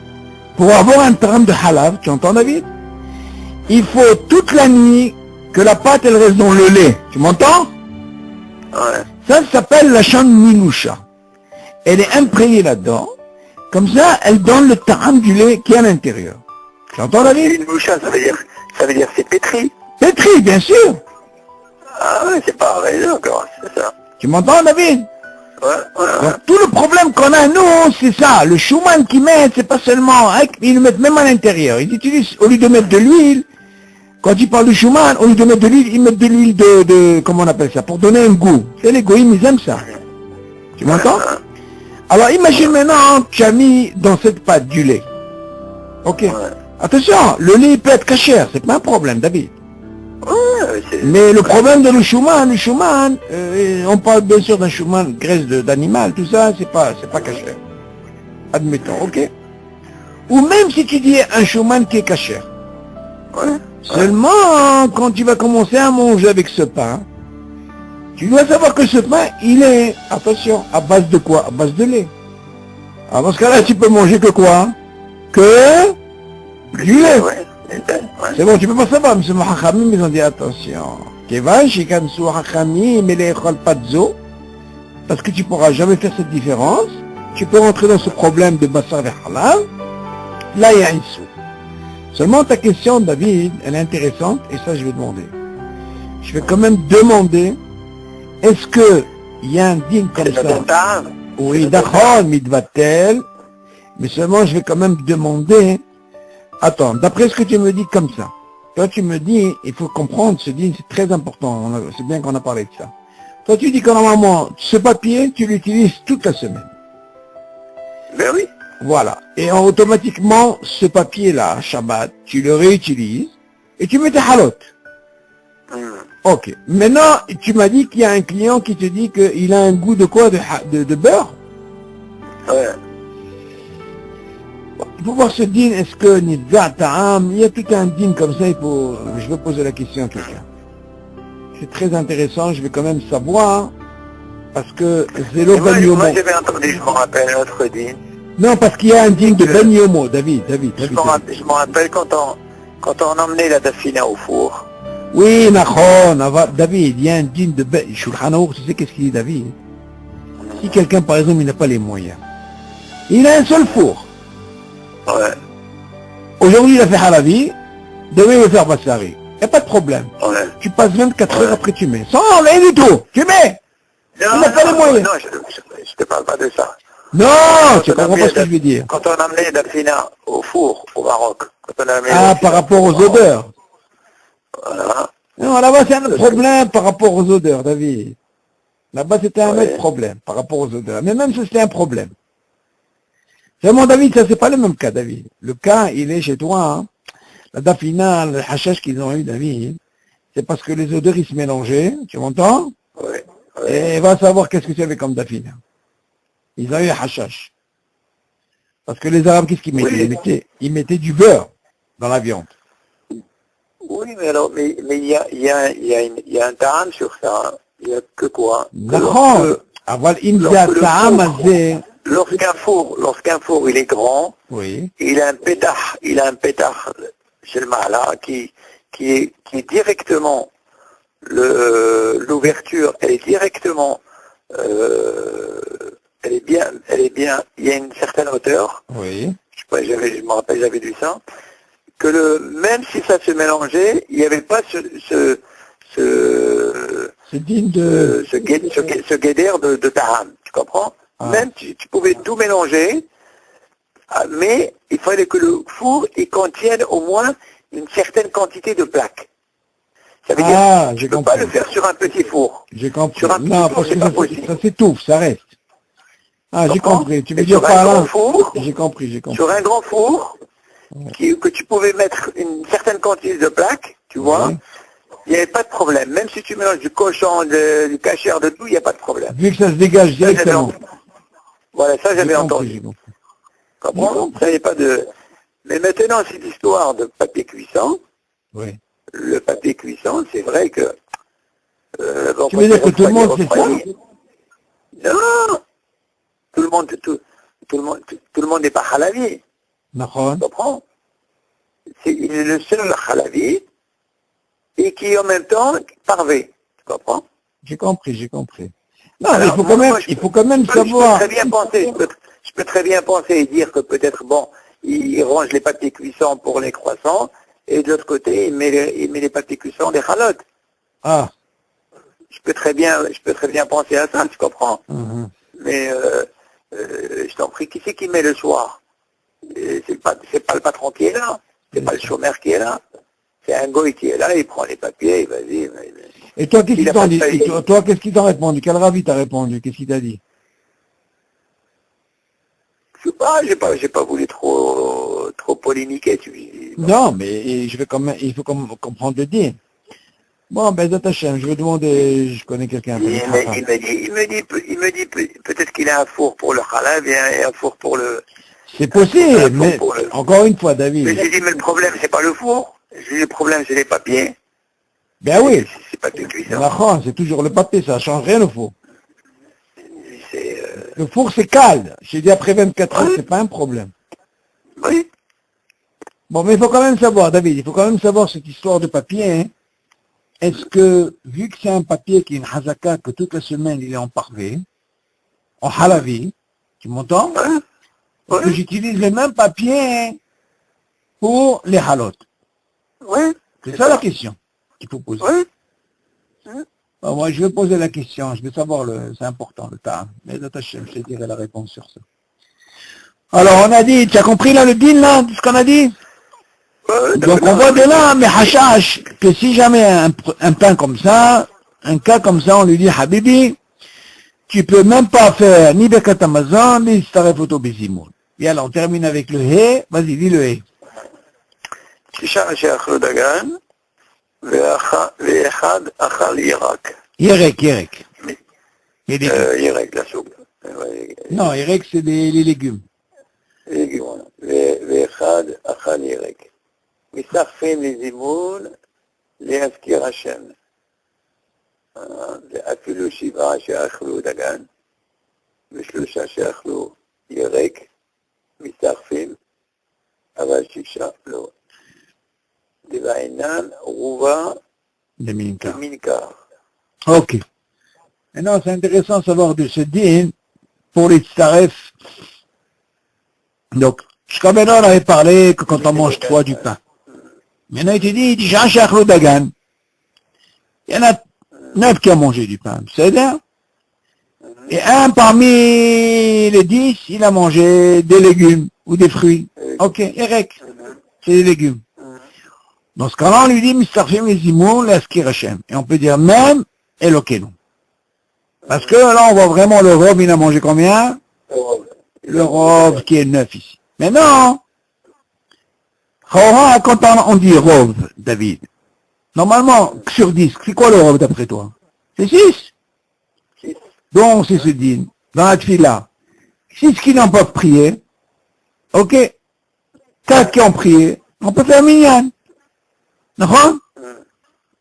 pour avoir un ta'am de halab, tu entends, David? Il faut toute la nuit que la pâte, elle reste dans le lait. Tu m'entends? Ça s'appelle la chan nilusha. Elle est imprégnée là-dedans. Comme ça, elle donne le ta'am du lait qui est à l'intérieur. Tu entends, David? Nilusha, ça veut dire c'est pétri. Pétri, bien sûr. Ah ouais, c'est pareil, d'accord, c'est ça. Tu m'entends, David? Donc tout le problème qu'on a, nous, c'est ça. Le Schumann qu'ils mettent, c'est pas seulement, ils le mettent même à l'intérieur. Ils utilisent, au lieu de mettre de l'huile, quand ils parlent de Schumann, au lieu de mettre de l'huile, ils mettent de l'huile de, comment on appelle ça, pour donner un goût. C'est les goïms, ils aiment ça. Tu m'entends? Alors imagine maintenant, tu as mis dans cette pâte du lait. Ok. Attention, le lait peut être cachère, c'est pas un problème, David. Mais le problème de le Schumann, on parle bien sûr d'un Schumann, graisse d'animal, tout ça, c'est pas cachère. Admettons, ok? Ou même si tu dis un Schumann qui est cachère. Seulement, quand tu vas commencer à manger avec ce pain, tu dois savoir que ce pain, il est, attention, à base de quoi? À base de lait. Alors dans ce cas-là, tu peux manger que quoi? Que du lait. C'est bon, tu peux pas savoir, mais Hachamim, ils ont dit attention. Kevan, Shikansu Hachamim, mais les pas de zo, parce que tu pourras jamais faire cette différence. Tu peux rentrer dans ce problème de Bassar et Halal. Là, il y a une sou. Seulement ta question, David, elle est intéressante, et ça, je vais demander. Je vais quand même demander, est-ce que il y a un digne comme ça? Oui, d'accord, mitvatel, mais seulement je vais quand même demander. Attends, d'après ce que tu me dis comme ça, toi tu me dis, il faut comprendre, ce digne c'est très important, c'est bien qu'on a parlé de ça. Toi tu dis que normalement, ce papier, tu l'utilises toute la semaine. Ben oui. Voilà. Et automatiquement, ce papier-là, Shabbat, tu le réutilises, et tu mets tes halotes. Ok. Maintenant, tu m'as dit qu'il y a un client qui te dit qu'il a un goût de quoi? De beurre? Ouais. Il faut voir ce din, est-ce que Nidza Ta'am, il y a tout un din comme ça, je vais poser la question à quelqu'un. C'est très intéressant, je vais quand même savoir, parce que Zélo Ben Yomo. Moi j'avais entendu, je me rappelle, un autre din. Non, parce qu'il y a un din de Ben Yomo, David. Je me rappelle quand on emmenait la dafina au four. Oui, Nahon, David, il y a un din de Ben, Shulchan Aruch, tu sais qu'est-ce qu'il dit, David? Si quelqu'un, par exemple, il n'a pas les moyens, il a un seul four. Ouais. Aujourd'hui, il a fait halavi, demain, il va faire bassari. n'y a pas de problème. Ouais. Tu passes 24 Ouais. heures après tu mets. Sans rien du tout. Tu mets. Non, n'a pas les moyens. non, je te parle pas de ça. Non, tu Quand on comprends pas ce que je veux dire. Quand on amenait Dafina au four, au Maroc, quand on amenait Ah, Dafina par rapport au aux Maroc, odeurs. Voilà. Non, là-bas c'est un autre problème par rapport aux odeurs, David. Là-bas c'était un Ouais. autre problème par rapport aux odeurs. Mais même ça c'était un problème. Vraiment, David, ça c'est pas le même cas, David. Le cas, il est chez toi. Hein. La dafina, le hashash qu'ils ont eu, David, c'est parce que les odeurs ils se mélangeaient. Tu m'entends? Ouais. Et va savoir qu'est-ce que c'est comme dafina. Ils ont eu hashash. Parce que les Arabes, qu'est-ce qu'ils mettaient, Oui. ils mettaient du beurre dans la viande. Oui, mais alors, mais il y a un ta'am sur ça. Hein. Il n'y a que quoi? Que D'accord. Aval India lorsque le Ta'am four- Azé. lorsqu'un four, il est grand, Oui. il a un pétard chez le mala qui est directement l'ouverture, elle est directement elle est bien, il y a une certaine hauteur, Oui. je sais pas, je me rappelle, j'avais vu ça, que même si ça se mélangeait, il n'y avait pas C'est digne de... ce guédère de Taham, tu comprends? Ah. Même tu pouvais tout mélanger, mais il fallait que le four il contienne au moins une certaine quantité de plaques. Ça veut Ah, dire j'ai tu peux pas compris. le faire sur un petit four. J'ai compris. Sur un petit Non, four, parce c'est que pas ça, possible. ça s'étouffe, ça reste. Ah, j'ai Comprends? compris. Tu veux Et dire sur par un grand là? four, J'ai compris, j'ai compris. sur un grand four, que tu pouvais mettre une certaine quantité de plaques, tu vois, Oui. il n'y avait pas de problème. Même si tu mélanges du cochon, du cachère, de tout, il n'y a pas de problème. Vu que ça se dégage Ça, j'avais directement. Voilà, ça J'ai j'avais compris, entendu. j'ai compris. Comprends? Ça, il n'y a pas de... Mais maintenant, cette histoire de papier cuisson, Oui. le papier cuisson, c'est vrai que... bon, Tu veux dire que tout le monde sait ça? Non, tout le monde n'est pas halavi, D'accord. tu comprends? Il est le seul halavi et qui en même temps parvé, tu comprends? J'ai compris, j'ai compris. Non, mais Alors, il faut quand même je peux savoir. très bien penser, je peux très bien penser et dire que peut-être, bon, il range les papiers cuissons pour les croissants, et de l'autre côté, il met les papiers cuissons des chalotes. Ah. Je peux très bien penser à ça, tu comprends? Mhm. Mais je t'en prie, qui c'est qui met le soir? C'est pas le patron qui est là, c'est pas le chômeur qui est là, c'est un goy qui est là, il prend les papiers, vas-y. Et toi, qu'est-ce Il qu'il a t'en pas dit? failli. Et toi, qu'est-ce qu'il t'a répondu? Quel ravi t'a répondu? Qu'est-ce qu'il t'a dit? Je sais pas, j'ai pas voulu trop polémiquer, bon. Non, mais je vais quand même, il faut comprendre le dire. Bon, ben, Zatachem, je vais demander, je connais quelqu'un. Il me dit peut-être qu'il a un four pour le halal et un four pour le... C'est possible, un four mais pour le- encore une fois, Mais David. j'ai dit, mais le problème, c'est pas le four. J'ai dit, le problème, c'est les papiers. Ben oui, C'est papier cuisson. la France, c'est toujours le papier, ça change rien au four. C'est... Le four, c'est calme. J'ai dit après 24 heures, Oui. c'est pas un problème. oui. Bon, mais il faut quand même savoir, David, il faut quand même savoir cette histoire de papier. Hein. Est-ce que, vu que c'est un papier qui est une hazaka, que toute la semaine il est en parvé, en halavi, tu m'entends? Hein? Est-ce que Oui. j'utilise le même papier hein, pour les halotes? Oui. C'est ça la question qu'il faut poser. Oui. Bon, moi, je vais poser la question, je veux savoir, c'est important le temps. Mais Zatachem, je te dirai la réponse sur ça. Alors, on a dit, tu as compris là le deal là, ce qu'on a dit? Donc on voit de là, mais Hachash, que si jamais un pain comme ça, un cas comme ça, on lui dit, Habibi, tu peux même pas faire ni Bekat Amazon, ni Staref Autobizimoun. Et alors, on termine avec le He, vas-y, dis le He. שישה שאכלו דגן, ואחד אכל ירק. Yerek. Les légumes. ירק לסוג. Non, Yerek, c'est les légumes. ואחד אכל ירק. מסחפים לזימון להזכיר השם. ואפילו 7 שאכלו דגן, ו3 שאכלו ירק, מסחפים, אבל 6 לא. דבעינן רובה Des minkar. מנקר. Ok. Maintenant, c'est intéressant de savoir de ce din pour les tsaref. Donc, jusqu'à maintenant, on avait parlé que quand on mange 3 du pain. Maintenant, il te dit, Tisha Shachlo Dagan. Il y en a 9 qui ont mangé du pain. C'est-à-dire, et un parmi les 10, il a mangé des légumes ou des fruits. Ok, Erek, c'est des légumes. Dans ce cas-là, on lui dit, Mistarfim les Zimoun, l'Askir Hashem. Et on peut dire même, Elokenu. Parce que là, on voit vraiment le robe, il a mangé combien? Le robe qui est 9 ici. Mais non! Quand on dit robe, David, normalement, sur 10, c'est quoi le robe d'après toi? C'est 6. Donc, c'est ce din. Dans la tfila, 6 qui n'ont pas prié, ok, 4 qui ont prié, on peut faire minyan. D'accord?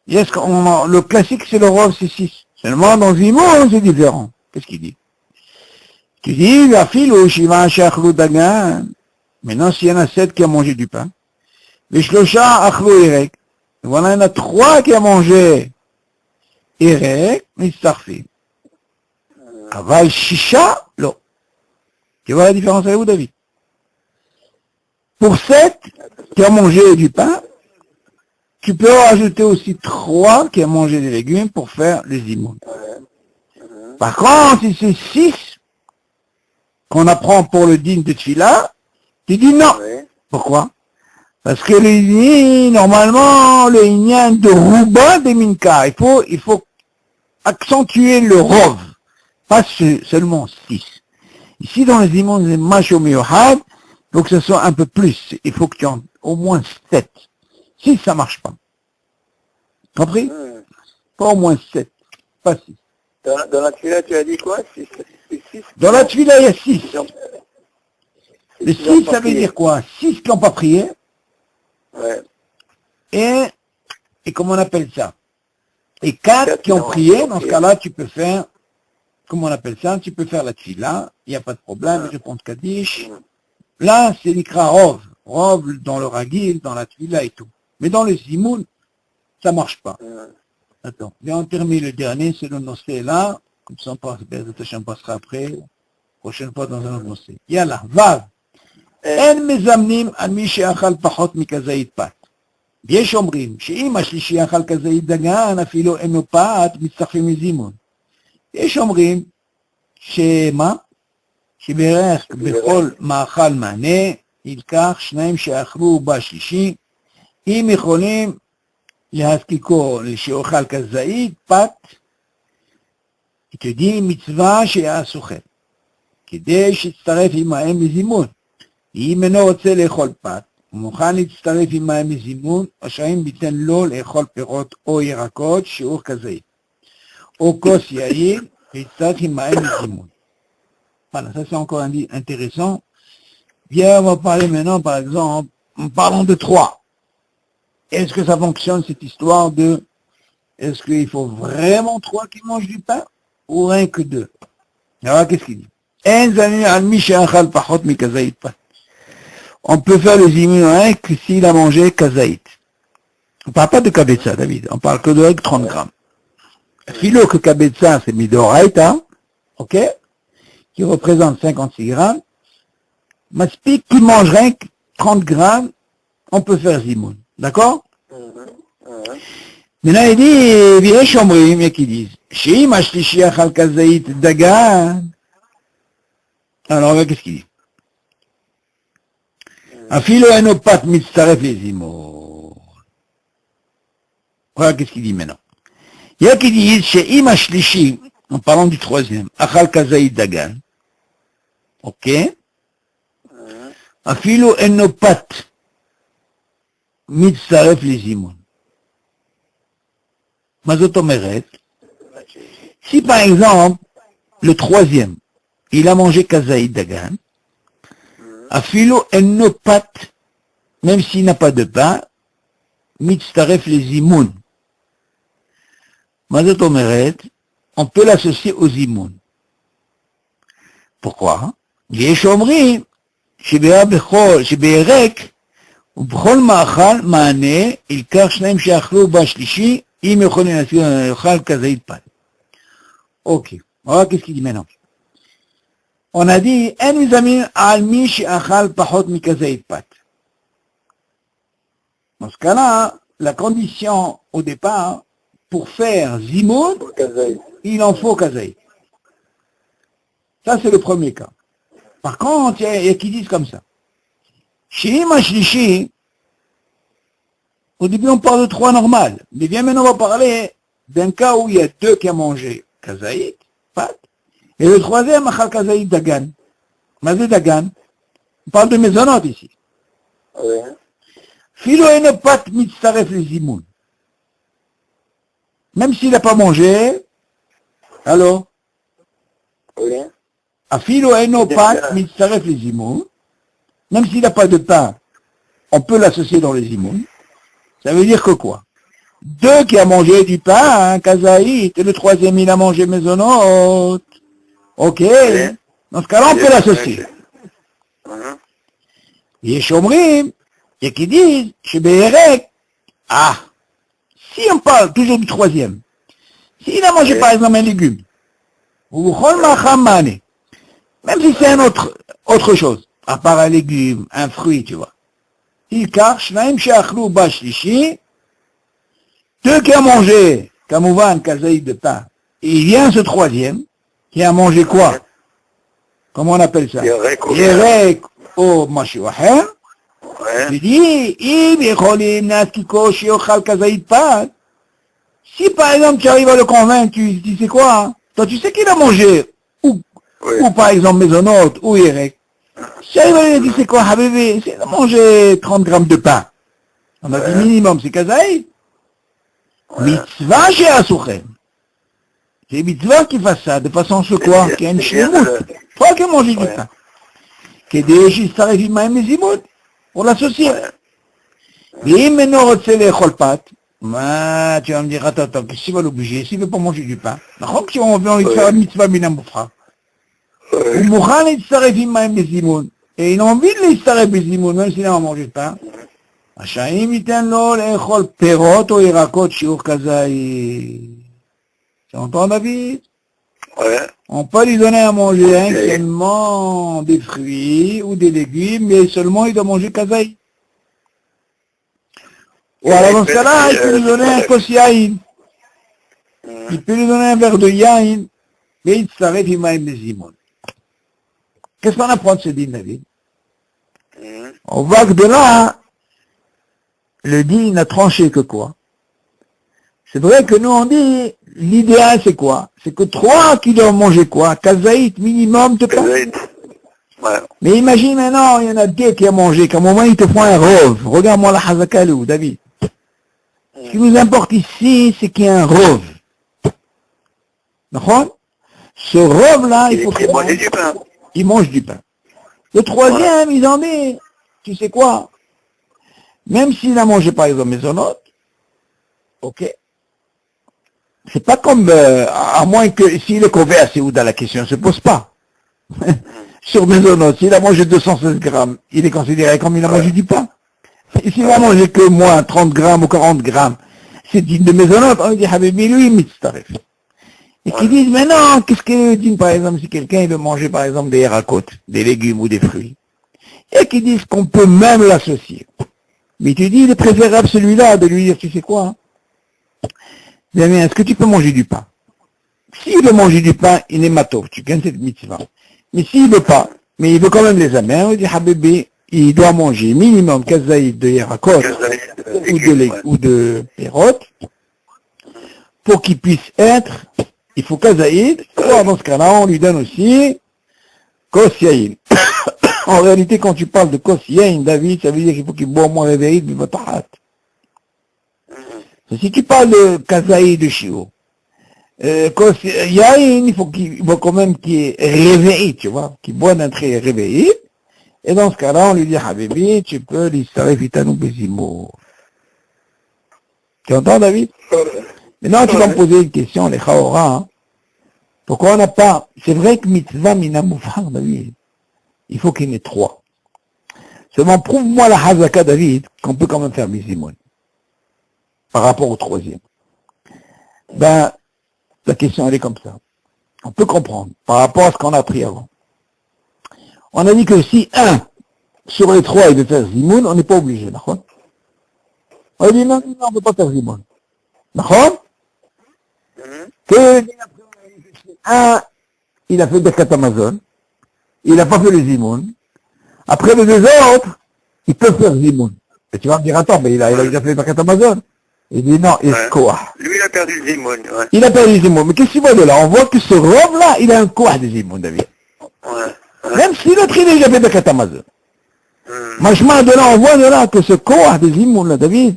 Le classique, c'est le robe, c'est 6. Seulement, dans Zimoun, c'est différent. Qu'est-ce qu'il dit? Tu dis, la file au Shiva Shachlu Dagan. Maintenant, s'il y en a 7 qui ont mangé du pain, les Shlosha Achlu Erek. Voilà, il y en a 3 qui ont mangé Erek, Mistarfi. Aval Shisha, lo. Tu vois la différence avec vous, David? Pour 7 qui ont mangé du pain, tu peux rajouter aussi 3 qui ont mangé des légumes pour faire les immondes. Par contre, si c'est 6 qu'on apprend pour le din de Tfila, tu dis non. Pourquoi? Parce que normalement, le inyan de Rouba de Minka, il faut accentuer le rov, pas seulement 6. Ici, dans les immondes, c'est Macho Miohad, il faut que ce soit un peu plus. Il faut que tu en au moins 7. 6, ça marche pas. Compris? Pas au moins 7. Pas 6. Dans la tfila, tu as dit quoi? 6. Dans la tfila, il y a 6. Les 6, ça veut dire quoi? 6 qui n'ont pas prié. Ouais. Et comment on appelle ça? Et 4 qui ont prié. Dans ce cas-là, tu peux faire, comment on appelle ça? Tu peux faire la tfila. Il n'y a pas de problème. Je pense Kaddish. Là, c'est l'ikra rov. Rov dans le ragil, dans la tfila et tout. Mais dans les zimoun, ça marche pas. Attends, viens, on termine le dernier, c'est le nossé là, comme ça on passera après, prochaine fois dans un autre nossé. Yalla, vav. En mezamnim al mi she'achal pachot mikazait pat. יש אומרים שאם השלישי אכל כזית דגן, אפילו אינו פת, מצטרפים מזימון. יש אומרים שמה? שבערך בכל מאכל מענה, ילקח 2 שאכלו בשלישי, אם יכולים להזקיקו שאוכל כזית, פת, תדעי מצווה שהיה סוחר, כדי שיצטרף עמהם לזימון. אם אינו רוצה לאכול פת, הוא מוכן להצטרף עמהם לזימון, רשאים ביתן לו לאכול פירות או ירקות, שיעור כזית, או כוס יין, ויצטרף עמהם לזימון. Voilà, ça c'est encore intéressant. Bien, on va parler maintenant, par exemple, parlons de 3. Est-ce que ça fonctionne, cette histoire de, est-ce qu'il faut vraiment 3 qui mangent du pain, ou rien que 2? Alors, qu'est-ce qu'il dit? On peut faire le zimun rien que s'il a mangé kazaït. On ne parle pas de kabetza, David, on parle que de 30 grammes. Philo que kabetza, c'est midoraita, ok, qui représente 56 grammes. Maspik qui mange rien que 30 grammes, on peut faire zimoun. D'accord? Maintenant, il dit, viens chomrim, et qui disent, Sheim ashlishi achal kazaït dagan. Alors, qu'est-ce qu'il dit? Afilo enopat mitzaref les zimoun. Voilà, qu'est-ce qu'il dit maintenant? Il y a qui disent, Sheim ashlishi, en parlant du 3e, achal kazaït dagan. Ok? Afilo enopat mitzaref les zimoun. Mazot omeret. Si par exemple, le 3e, il a mangé kazaït dagan, afilo enopat, même s'il n'a pas de pain, mitzaref les zimoun. Mazot omeret, on peut l'associer aux zimoun. Pourquoi? יש אומרים שבערק ובכל מאכל מענה ילקח 2 שאכלו בשלישי אם יכולים לאכול כזית פת. אוקיי, alors qu'est-ce qu'il dit maintenant? On a dit אין מזמין על מי שאכל פחות מכזית פת. Dans ce cas-là, la condition au départ, pour faire Zimoun, il en faut Kazaït. Ça, c'est le premier cas. Par contre, il y a qui disent comme ça. Chez Mashlishi, au début, on parle de 3 normales. Mais bien maintenant, on va parler d'un cas où il y a 2 qui ont mangé Kazaït, pâte, et le troisième, Achal Kazaït Dagan. Mazé Dagan. On parle de maisonnote ici. Oui. Philo et ne pat mitzaref les zimoun. Même s'il n'a pas mangé, alors, Oui. à philo et ne pat mitzaref les zimoun, même s'il n'a pas de pain, on peut l'associer dans les zimoun. Ça veut dire que quoi? 2 qui a mangé du pain, kazaït, et le troisième il a mangé maisonnote. Ok. Oui. Dans ce cas-là, on peut l'associer. Mhm. Et Shomrim, il y a qui disent, chez Béhérek, si on parle toujours du troisième, s'il a mangé Oui. par exemple un légume, ou chol macham mané, même si c'est autre chose, à part un légume, un fruit, tu vois, il cache, naim she'achlou bashlishi, 2 qui a mangé, kamouvan, kazaïd de pain, et il vient ce troisième, qui a mangé quoi? Comment on appelle ça? Yerek ou mashiwahem. Oui. Je dis, si par exemple tu arrives à le convaincre, tu dis c'est quoi, hein? Toi tu sais qu'il a mangé, ou par exemple maisonnote, ou Eric. Si tu arrives à lui dire c'est quoi, Habibi, c'est de manger 30 grammes de pain. On a dit minimum, c'est kazaï. Mitzvah chez Asouchem. C'est mitzvah qui fasse ça, de façon ce quoi, qu'il y a une shlemut. Toi qui as mangé du pain. Qui déjà s'arrive même les imoutes. Pour l'associer. Et maintenant, tu les cholpat. Tu vas me dire, attends, qu'est-ce qu'il va l'obliger? S'il ne veut pas manger du pain. D'accord, si on veut envie de faire une mitzvah minam boufra. Ou mouchan et s'arrive même les imoutes. Et il a envie de les s'arriver les imoutes, même s'il a mangé du pain. Achaim iten lo l'echol perot ou irakot shiur kazaï. Tu entends, David? Oui. On peut lui donner à manger seulement des fruits ou des légumes, mais seulement il doit manger kazaï. Ou alors dans ce cas-là, il peut lui donner un kos yaïn. Il peut lui donner un verre de yaïn, mais il s'arrête, il m'a aimé zimoun. Qu'est-ce qu'on apprend de ce din, David? On voit que de là, le din n'a tranché que quoi? C'est vrai que nous on dit, l'idéal c'est quoi? C'est que 3 qui doivent manger quoi? Kazaït minimum de pain. Ouais. Mais imagine maintenant, il y en a 2 qui ont mangé, qu'à un moment ils te font un rove. Regarde-moi la hazakalou, David. Ce qui nous importe ici, c'est qu'il y a un rove. D'accord? Ce rove-là, il faut qu'il mange du pain. Il mange du pain. Le troisième, ils en disent, tu sais quoi? Même s'il a mangé par exemple maisonnote, ok? C'est pas comme, à moins que, s'il est couvert, c'est où dans la question ne se pose pas. Sur maisonnote, s'il a mangé 216 grammes, il est considéré comme il a mangé du pain. Et s'il a mangé que moins 30 grammes ou 40 grammes, c'est digne de maisonnote, on dit, Habibi, lui, mitztaref. Et qui disent, mais non, qu'est-ce qu'il dit, par exemple, si quelqu'un, il veut manger, par exemple, des haracotes, des légumes ou des fruits. Et qui disent qu'on peut même l'associer. Mais tu dis, il est préférable celui-là, de lui dire, tu sais quoi, hein? Bien, mais est-ce que tu peux manger du pain? S'il veut manger du pain, il est matov, tu gagnes cette mitzvah. Mais s'il veut pas, mais il veut quand même les amener, on dit, Habibi, il doit manger minimum kazaïd de yarakot ou de perot pour qu'il puisse être, il faut kazaïd, ou dans ce cas-là, on lui donne aussi kos yaïn. En réalité, quand tu parles de kos yaïn, David, ça veut dire qu'il faut qu'il boit au moins réveillé de votre hâte. Si tu parles de kazaïd de Shio, kos yaïn, il faut quand même qu'il est réveillé, tu vois, qu'il boit d'un trait réveillé. Et dans ce cas-là, on lui dit, Habibi, tu peux l'istaref itanou bezimo. Tu entends, David? Maintenant, tu vas me poser une question, les chaora, hein. Pourquoi on n'a pas, c'est vrai que mitzvah minamoufar, David, il faut qu'il y en ait 3. Seulement, prouve-moi la hazaka, David, qu'on peut quand même faire bezimon. Par rapport au troisième. Ben, la question, elle est comme ça. On peut comprendre, par rapport à ce qu'on a appris avant. On a dit que si un sur les 3 il veut faire zimoun, on n'est pas obligé, d'accord? On lui dit non, on ne peut pas faire zimoun. D'accord? Il a fait Birkat Amazon, il n'a pas fait le zimoun. Après les deux autres, ils peuvent faire zimoun. Et tu vas me dire, attends, mais il a déjà fait Birkat Amazon. Il dit non, il se koah. Lui, il a perdu le zimoun, ouais. Il a perdu le zimoun. Mais qu'est-ce que tu vois de là? On voit que ce robe-là, il a un koah de zimoun, David. Même si l'autre, il a déjà fait Birkat Amazon. Franchement, de là, on voit de là que ce koah de zimoun, là, David,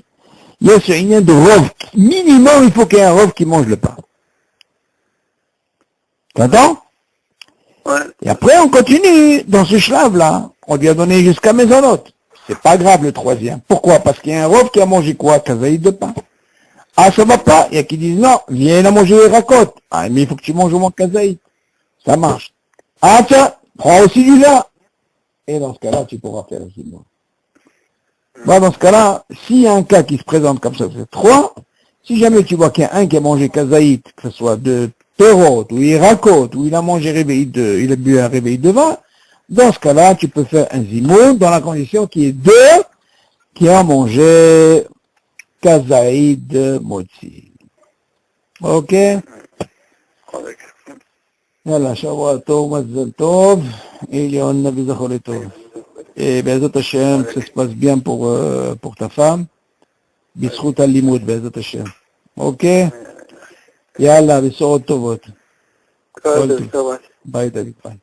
il y a ce lien de robe. Minimum, il faut qu'il y ait un robe qui mange le pain. T'entends? Ouais. Et après, on continue dans ce schlave-là. On lui a donné jusqu'à Maisonot. C'est pas grave le troisième. Pourquoi? Parce qu'il y a un robe qui a mangé quoi? Kazaïd de pain. Ah, ça va pas. Il y a qui disent non, viens, il a mangé les racottes. Ah, mais il faut que tu manges au moins kazaïd. Ça marche. Ah, tiens, prends aussi du lait. Et dans ce cas-là, tu pourras faire le zimoun. Bon, dans ce cas-là, s'il y a un cas qui se présente comme ça, c'est 3. Si jamais tu vois qu'il y a un qui a mangé kazaïd, que ce soit de Perot, ou il raconte, ou il a mangé il a bu un réveil de vin, dans ce cas-là, tu peux faire un zimoun dans la condition qu'il y ait 2 qui ont mangé kazaïd motzi. Ok? Yallah, Shavua Tov, Mazel Tov, et Léon Bizachol Tov. Et Bezat Hashem, que ça se passe bien pour ta femme. Bisrout al-Limoud, Bezat Hashem. Ok? Yallah, Bissorot Tovot. Bye, David. Bye.